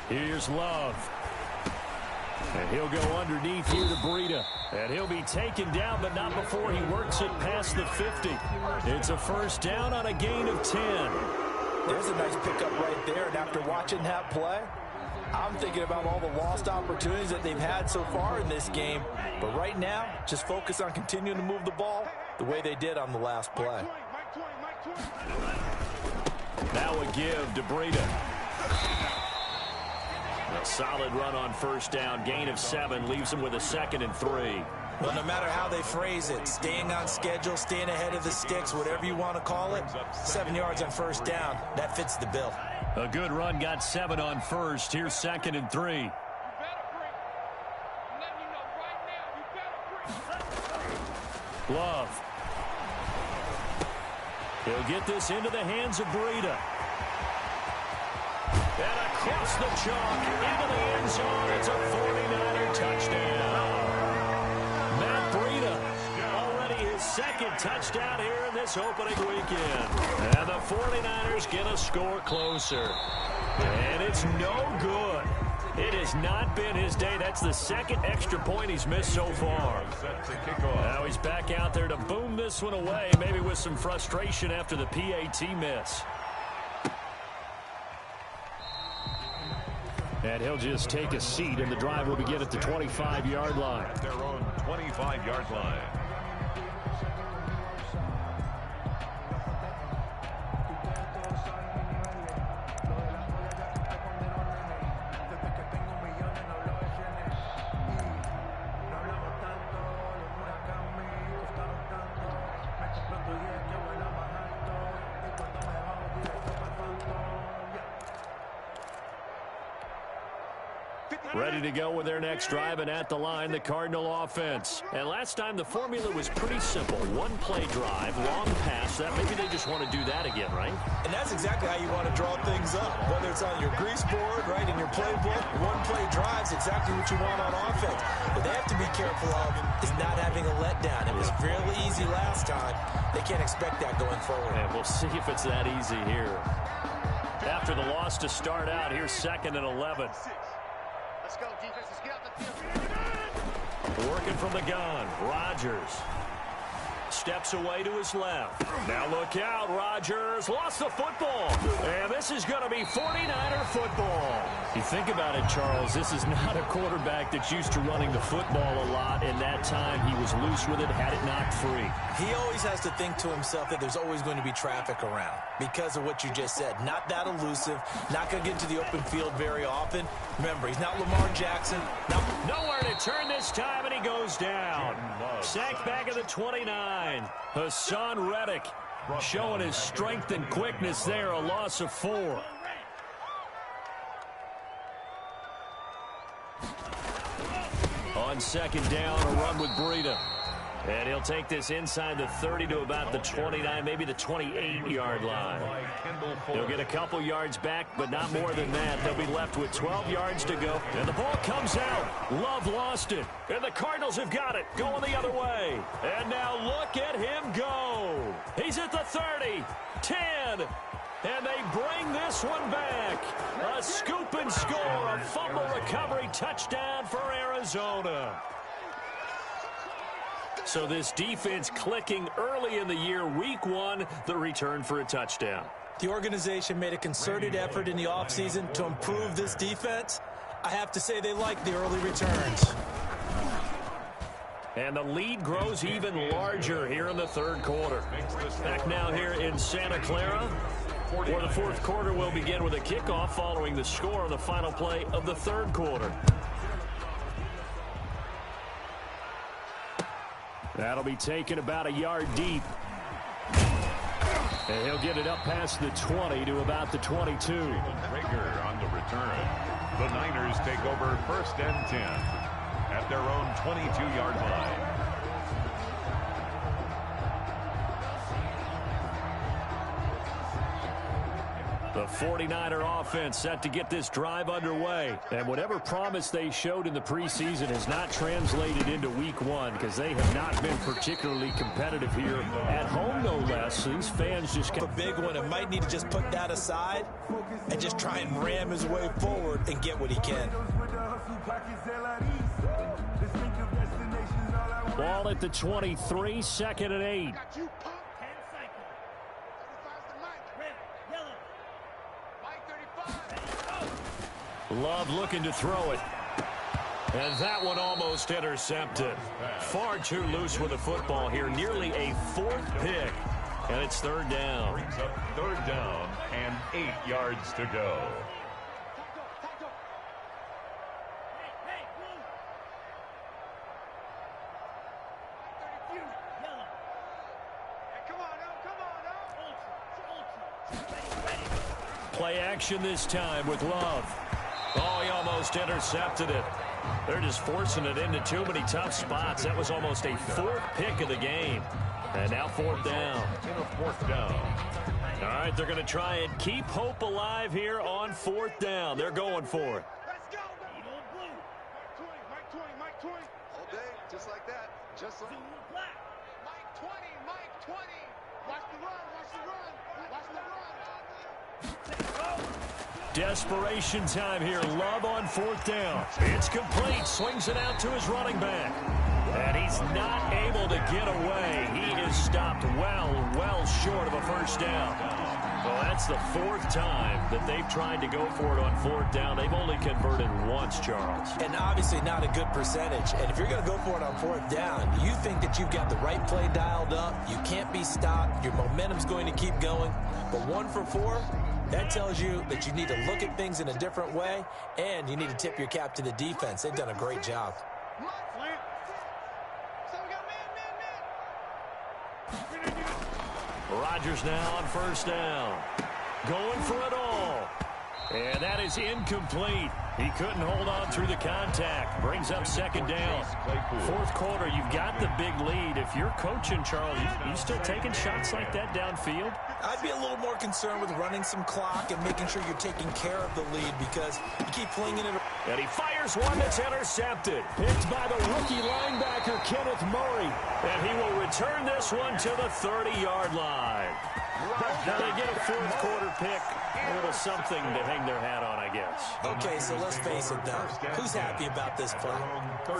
Here's Love. And he'll go underneath here to Breida. And he'll be taken down, but not before he works it past the 50. It's a 1st down on a gain of 10. There's a nice pickup right there. And after watching that play, I'm thinking about all the lost opportunities that they've had so far in this game. But right now, just focus on continuing to move the ball the way they did on the last play. Now a give to Breida. A solid run on 1st down. Gain of 7 leaves him with a 2nd and 3. Well, no matter how they phrase it, staying on schedule, staying ahead of the sticks, whatever you want to call it, 7 yards on 1st down, that fits the bill. A good run, got 7 on 1st. Here's 2nd and 3. Love. He'll get this into the hands of Breida. And across the chalk, into the end zone. It's a 49er touchdown. Matt Breida, already his 2nd touchdown here in this opening weekend. And the 49ers get a score closer. And it's no good. It has not been his day. That's the 2nd extra point he's missed so far. Now he's back out there to boom this one away, maybe with some frustration after the PAT miss. And he'll just take a seat, and the drive will begin at the 25-yard line. At their own 25-yard line. ready to go with their next drive, and at the line, the Cardinal offense. And last time, the formula was pretty simple. One-play drive, long pass. That maybe they just want to do that again, right? And that's exactly how you want to draw things up, whether it's on your grease board, right, in your playbook. One-play drive's exactly what you want on offense. What they have to be careful of is not having a letdown. It was fairly easy last time. They can't expect that going forward. And we'll see if it's that easy here. After the loss to start out, here's 2nd and 11. Let's go, defense. Let's get out the field. Working from the gun, Rodgers steps away to his left. Now look out, Rodgers lost the football. And this is going to be 49er football. You think about it, Charles, this is not a quarterback that's used to running the football a lot. In that time, he was loose with it, had it knocked free. He always has to think to himself that there's always going to be traffic around because of what you just said. Not that elusive, not going to get into the open field very often. Remember, he's not Lamar Jackson. Nowhere to turn this time, and he goes down. Sacked back at the 29. Hassan Reddick showing his strength and quickness there, a loss of 4. On 2nd down, a run with Breida. And he'll take this inside the 30 to about the 29, maybe the 28-yard line. He'll get a couple yards back, but not more than that. They'll be left with 12 yards to go. And the ball comes out. Love lost it. And the Cardinals have got it, going the other way. And now look at him go. He's at the 30, 10. And they bring this one back. A scoop and score, a fumble recovery touchdown for Arizona. So this defense clicking early in the year, week 1, the return for a touchdown. The organization made a concerted effort in the offseason to improve this defense. I have to say they like the early returns. And the lead grows even larger here in the 3rd quarter. Back now here in Santa Clara, where the 4th quarter will begin with a kickoff following the score on the final play of the 3rd quarter. That'll be taken about a yard deep. And he'll get it up past the 20 to about the 22. Rager on the return. The Niners take over 1st and 10 at their own 22-yard line. The 49er offense set to get this drive underway. And whatever promise they showed in the preseason has not translated into week 1 because they have not been particularly competitive here at home, no less. These fans just A big one and might need to just put that aside and just try and ram his way forward and get what he can. Ball at the 23, 2nd and 8. Love looking to throw it. And that one almost intercepted. Far too loose with the football here. Nearly a 4th pick. And it's 3rd down. Brings up 3rd down and 8 yards to go. Play action this time with Love. Oh, he almost intercepted it. They're just forcing it into too many tough spots. That was almost a 4th pick of the game. And now 4th down. In a 4th down. All right, they're going to try and keep hope alive here on 4th down. They're going for it. Let's go. Mike 20. Mike 20. All day, just like that. Just like Mike 20. Mike 20. Watch the run. Watch the run. Watch the run. Desperation time here. Love on 4th down. It's complete. Swings it out to his running back. And he's not able to get away. He is stopped well short of a 1st down. Well, that's the 4th time that they've tried to go for it on 4th down. They've only converted once, Charles. And obviously not a good percentage. And if you're going to go for it on 4th down, you think that you've got the right play dialed up. You can't be stopped. Your momentum's going to keep going. But 1 for 4, that tells you that you need to look at things in a different way, and you need to tip your cap to the defense. They've done a great job. Rodgers now on 1st down. Going for it all. And that is incomplete. He couldn't hold on through the contact. Brings up second down. Fourth quarter, you've got the big lead. If you're coaching, Charles, you still taking shots like that downfield? I'd be a little more concerned with running some clock and making sure you're taking care of the lead because you keep flinging it. And he fires one that's intercepted. Picked by the rookie linebacker, Kenneth Murray. And he will return this one to the 30-yard line. Now they get a fourth quarter pick. A little something to hang their hat on, I guess. Okay, so let's face it, though. Who's happy about this play?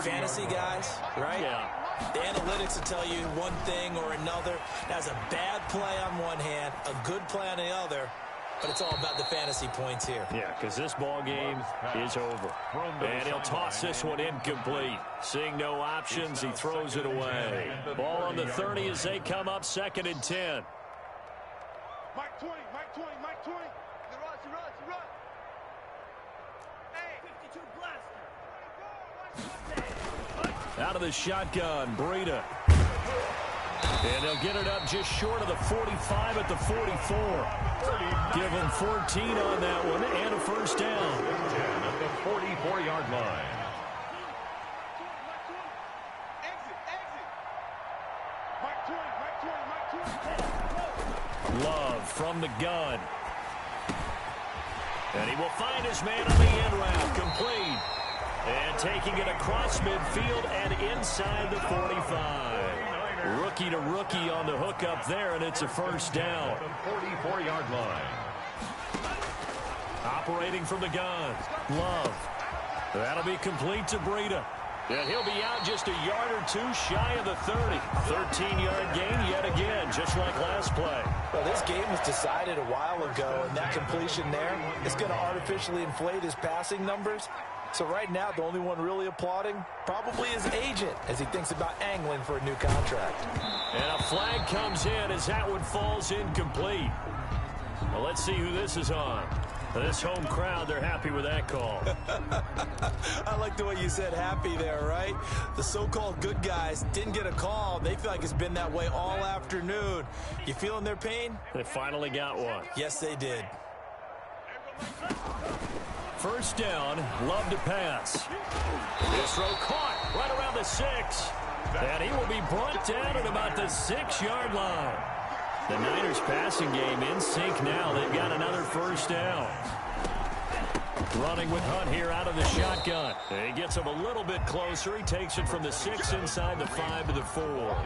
Fantasy guys, right? Yeah. The analytics will tell you one thing or another. That's a bad play on one hand, a good play on the other, but it's all about the fantasy points here. Yeah, because this ball game is over. And he'll toss this one incomplete. Seeing no options, he throws it away. Ball on the 30 as they come up 2nd and 10. Mike 20, Mike 20, Mike 20. You run. Hey, 52 blaster. Out of the shotgun, Breida. And they'll get it up just short of the 45 at the 44. Give him 14 on that one and a first down. 10 at the 44-yard line. Exit. Mike 20. Love from the gun. And he will find his man on the end route. Complete. And taking it across midfield and inside the 45. Rookie to rookie on the hook up there, and it's a first down. The 44-yard line. Operating from the gun. Love. That'll be complete to Breida. And he'll be out just a yard or two shy of the 30. 13-yard gain yet again, just like last play. Well, this game was decided a while ago, and that completion there is going to artificially inflate his passing numbers. So right now, the only one really applauding probably his agent as he thinks about angling for a new contract. And a flag comes in as that one falls incomplete. Well, let's see who this is on. This home crowd, they're happy with that call. I like the way you said happy there, right? The so-called good guys didn't get a call. They feel like it's been that way all afternoon. You feeling their pain? They finally got one. Yes, they did. First down, Love to pass. This throw caught right around the 6. And he will be brought down at about the 6-yard line. The Niners passing game in sync now. They've got another first down. Running with Hunt here out of the shotgun. He gets him a little bit closer. He takes it from the 6 inside the 5 to the 4.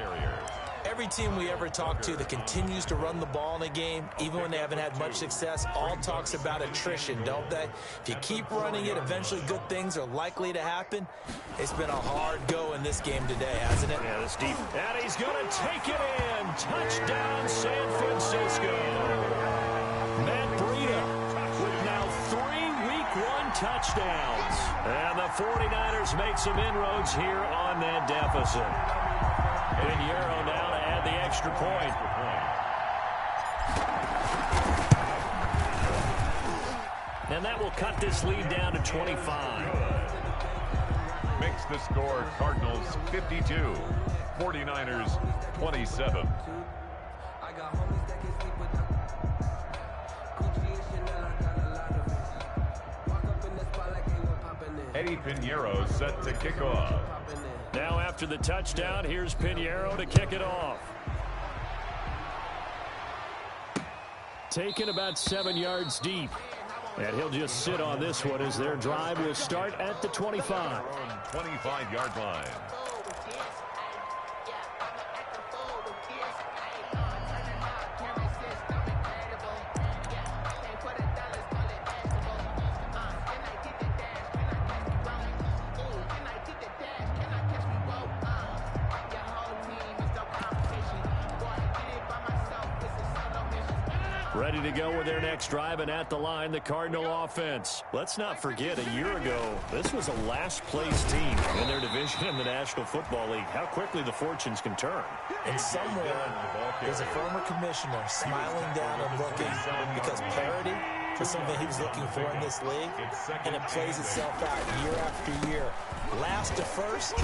Every team we ever talk to that continues to run the ball in a game, even when they haven't had much success, all talks about attrition, don't they? If you keep running it, eventually good things are likely to happen. It's been a hard go in this game today, hasn't it? Yeah, this deep. And he's going to take it in. Touchdown, San Francisco. Matt Breida with now 3 Week 1 touchdowns. And the 49ers make some inroads here on that deficit. Pinheiro now to add the extra point. And that will cut this lead down to 25. Makes the score Cardinals 52, 49ers 27. Eddie Pinheiro set to kick off. Now after the touchdown, here's Pinheiro to kick it off. Taken about 7 yards deep. And he'll just sit on this one as their drive will start at the 25. 25-yard line. Ready to go with their next drive, and at the line, the Cardinal offense. Let's not forget, a year ago, this was a last-place team in their division in the National Football League. How quickly the fortunes can turn. And somewhere, there's a former commissioner smiling down and looking because parity for something he was looking for in this league, and it plays itself out year after year. Last to first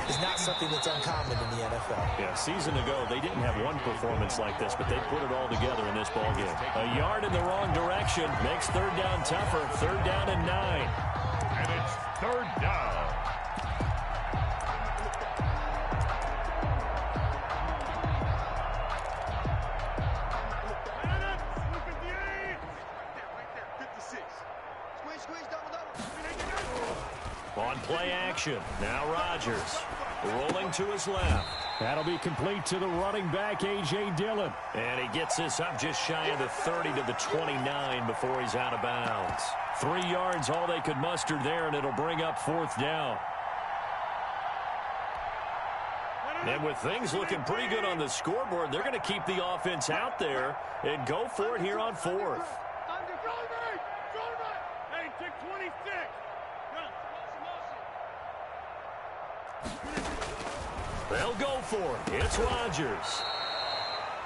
is not something that's uncommon in the NFL. Yeah, a season ago, they didn't have one performance like this, but they put it all together in this ballgame. A yard in the wrong direction makes third down tougher. Third down and 9. And it's third down. On play action, now Rodgers rolling to his left. That'll be complete to the running back, A.J. Dillon. And he gets this up just shy of the 30 to the 29 before he's out of bounds. 3 yards, all they could muster there, and it'll bring up fourth down. And with things looking pretty good on the scoreboard, they're going to keep the offense out there and go for it here on fourth. Hey, take 26. They'll go for it. It's Rodgers.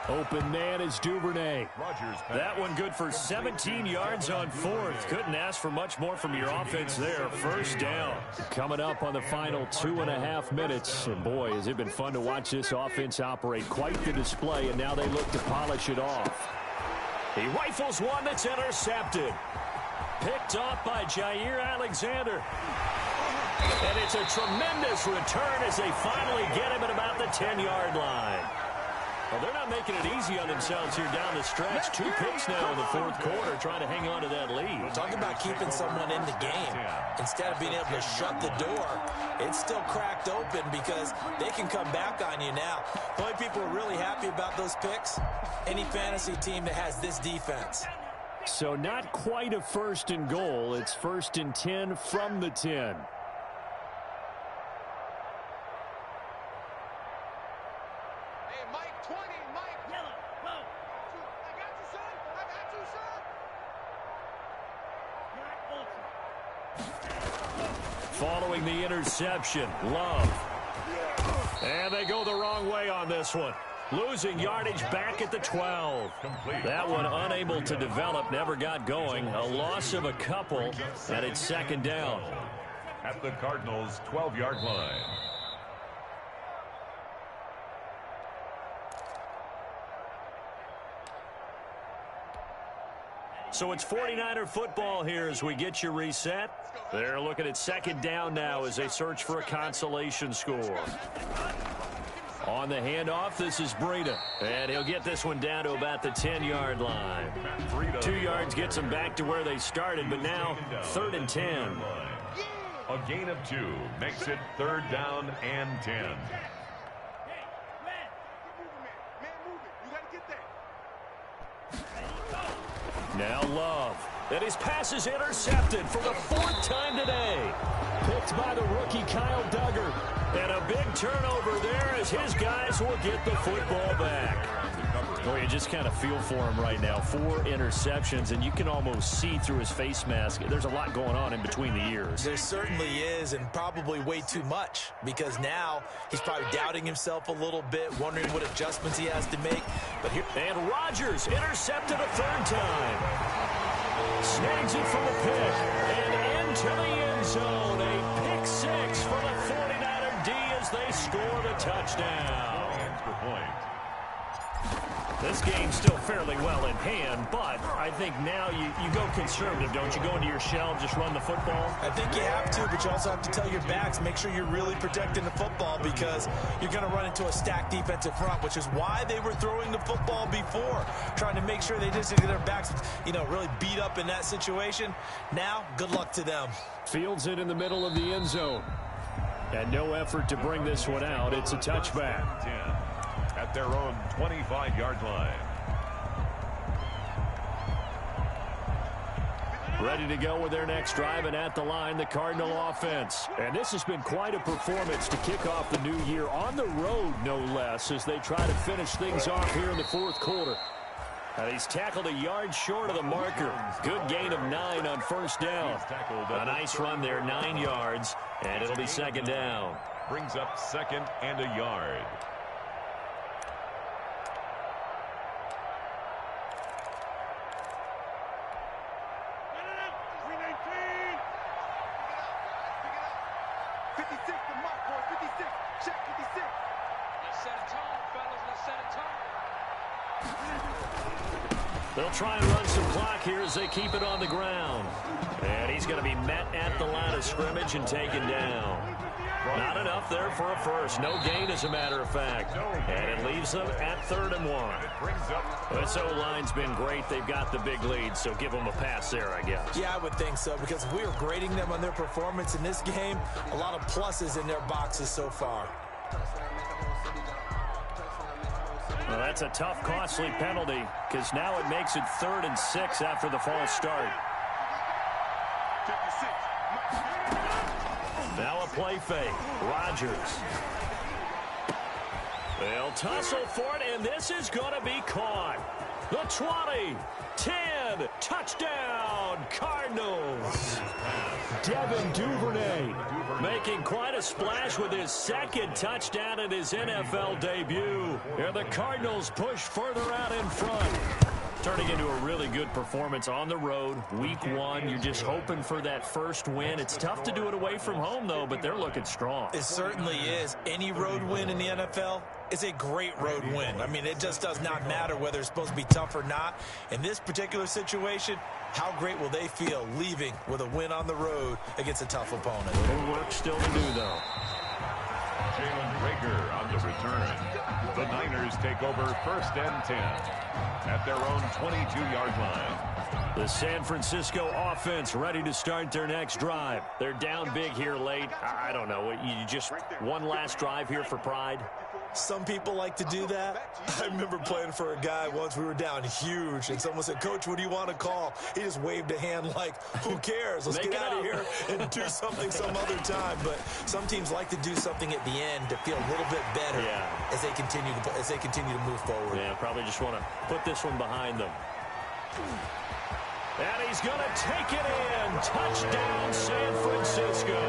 Open man is Duvernay. That one good for 17 yards on fourth. Couldn't ask for much more from your offense there. First down. Coming up on the final 2.5 minutes. And boy, has it been fun to watch this offense operate. Quite the display, and now they look to polish it off. He rifles one that's intercepted. Picked off by Jair Alexander. And it's a tremendous return as they finally get him at about the 10-yard line. Well, they're not making it easy on themselves here down the stretch. 2 picks now in the fourth quarter trying to hang on to that lead. Talk about keeping someone in the game. Instead of being able to shut the door, it's still cracked open because they can come back on you now. The only people who are really happy about those picks, any fantasy team that has this defense. So not quite a first and goal. It's first and 10 from the 10. Following the interception, Love. And they go the wrong way on this one. Losing yardage back at the 12. That one unable to develop, never got going. A loss of a couple, and it's second down. At the Cardinals' 12-yard line. So it's 49er football here as we get you reset. They're looking at second down now as they search for a consolation score. On the handoff, this is Breida. And he'll get this one down to about the 10-yard line. 2 yards gets them back to where they started, but now third and 10. A gain of 2 makes it third down and 10. Now Love. And his pass is intercepted for the 4th time today. Picked by the rookie Kyle Duggar. And a big turnover there as his guys will get the football back. Boy, you just kind of feel for him right now. 4 interceptions, and you can almost see through his face mask. There's a lot going on in between the ears. There certainly is, and probably way too much, because now he's probably doubting himself a little bit, wondering what adjustments he has to make. But here, and Rodgers intercepted a 3rd time. Snags it from a pick and into the end zone. A pick 6 for the 49er D as they score the touchdown. Extra point. This game's still fairly well in hand, but I think now you go conservative, don't you? Go into your shell, just run the football? I think you have to, but you also have to tell your backs, make sure you're really protecting the football because you're going to run into a stacked defensive front, which is why they were throwing the football before, trying to make sure they just get their backs, really beat up in that situation. Now, good luck to them. Fields it in the middle of the end zone. And no effort to bring this one out. It's a touchback. 10 at their own 25-yard line. Ready to go with their next drive, and at the line, the Cardinal offense. And this has been quite a performance to kick off the new year on the road, no less, as they try to finish things off here in the fourth quarter. And he's tackled a yard short of the marker. Good gain of 9 on first down. A nice run there, 9 yards, and it'll be second down. Brings up second and a yard. 56, the mark, boys. 56. Check 56. Let's set a tone, fellas. Let's set a tone. They'll try and run some clock here as they keep it on the ground. And he's going to be met at the line of scrimmage and taken down. Not enough there for a first. No gain, as a matter of fact. And it leaves them at 3rd and 1. This O-line's been great. They've got the big lead, so give them a pass there, I guess. Yeah, I would think so, because if we were grading them on their performance in this game, a lot of pluses in their boxes so far. Well, that's a tough, costly penalty, because now it makes it 3rd and 6 after the false start. Now a play fake. Rodgers. They'll tussle for it, and this is going to be caught. The 20, 10, touchdown, Cardinals. Devin Duvernay making quite a splash with his 2nd touchdown in his NFL debut. And the Cardinals push further out in front. Turning into a really good performance on the road. Week 1, you're just hoping for that first win. It's tough to do it away from home, though, but they're looking strong. It certainly is. Any road win in the NFL is a great road win. I mean, it just does not matter whether it's supposed to be tough or not. In this particular situation, how great will they feel leaving with a win on the road against a tough opponent? Good work still to do, though. Jalen Reagor on the return. The Niners take over 1st and 10 at their own 22-yard line. The San Francisco offense ready to start their next drive. They're down big here late. I don't know. You just one last drive here for pride? Some people like to do that. I remember playing for a guy once. We were down huge, and someone said, "Coach, what do you want to call?" He just waved a hand like, "Who cares? Let's get out of here and do something some other time." But some teams like to do something at the end to feel a little bit better as they continue to move forward. Yeah, probably just want to put this one behind them. And he's going to take it in. Touchdown, San Francisco.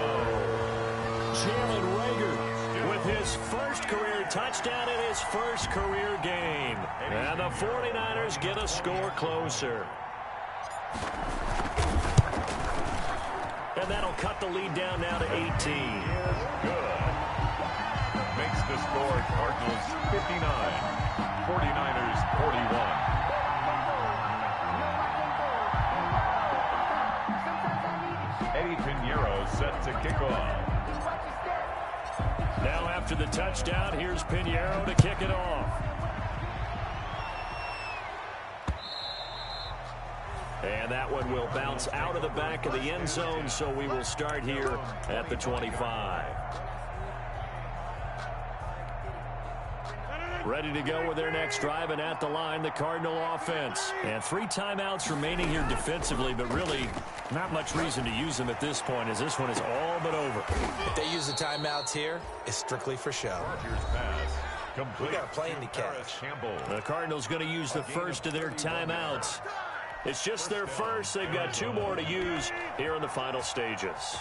Jalen Reagor with his first career touchdown in his first career game. And the 49ers get a score closer. And that'll cut the lead down now to 18. Good. Makes the score Cardinals 59, 49ers 41. Eddie Pinheiro set to kick off. Now after the touchdown, here's Pinheiro to kick it off. And that one will bounce out of the back of the end zone, so we will start here at the 25. Ready to go with their next drive, and at the line, the Cardinal offense. And 3 timeouts remaining here defensively, but really not much reason to use them at this point, as this one is all but over. If they use the timeouts here, it's strictly for show. Complete. We got a plane to catch. The Cardinals going to use the first of their timeouts. It's just their first. They've got 2 more to use here in the final stages.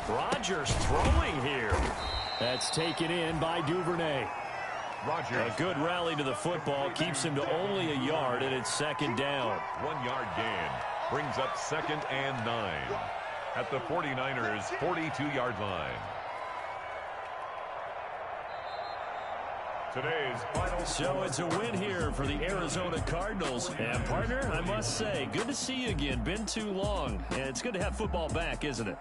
Rodgers throwing here. That's taken in by Duvernay. Rodgers. A good rally to the football keeps him to only a yard, and it's 2nd down. 1-yard gain brings up 2nd and 9 at the 49ers 42-yard line. Today's final. So it's a win here for the Arizona Cardinals. And partner, I must say, good to see you again. Been too long. And it's good to have football back, isn't it?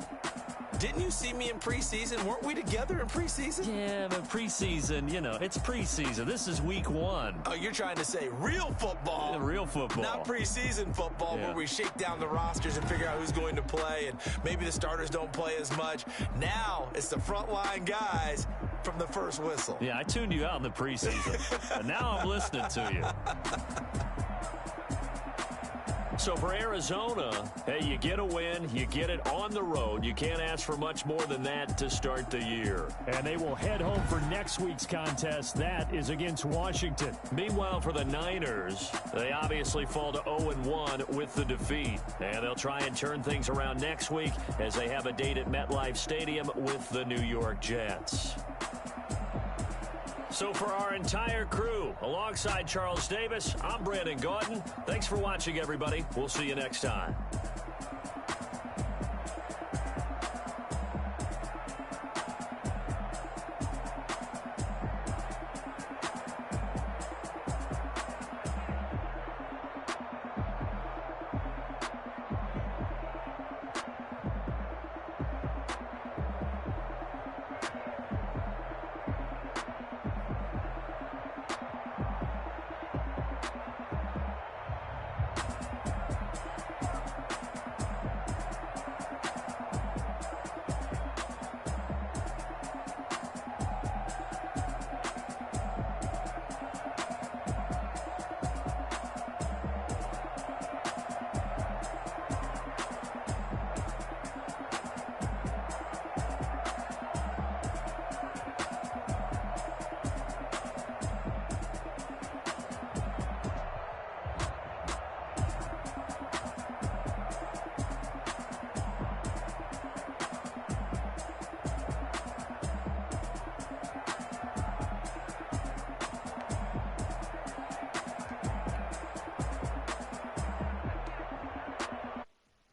Didn't you see me in preseason? Weren't we together in preseason? Yeah, but preseason, you know, it's preseason. This is week 1. Oh, you're trying to say real football. Yeah, real football. Not preseason football, where we shake down the rosters and figure out who's going to play, and maybe the starters don't play as much. Now it's the frontline guys from the first whistle. Yeah, I tuned you out in the preseason. And now I'm listening to you. So for Arizona, hey, you get a win, you get it on the road. You can't ask for much more than that to start the year. And they will head home for next week's contest. That is against Washington. Meanwhile, for the Niners, they obviously fall to 0-1 with the defeat. And they'll try and turn things around next week as they have a date at MetLife Stadium with the New York Jets. So for our entire crew, alongside Charles Davis, I'm Brandon Gaudin. Thanks for watching, everybody. We'll see you next time.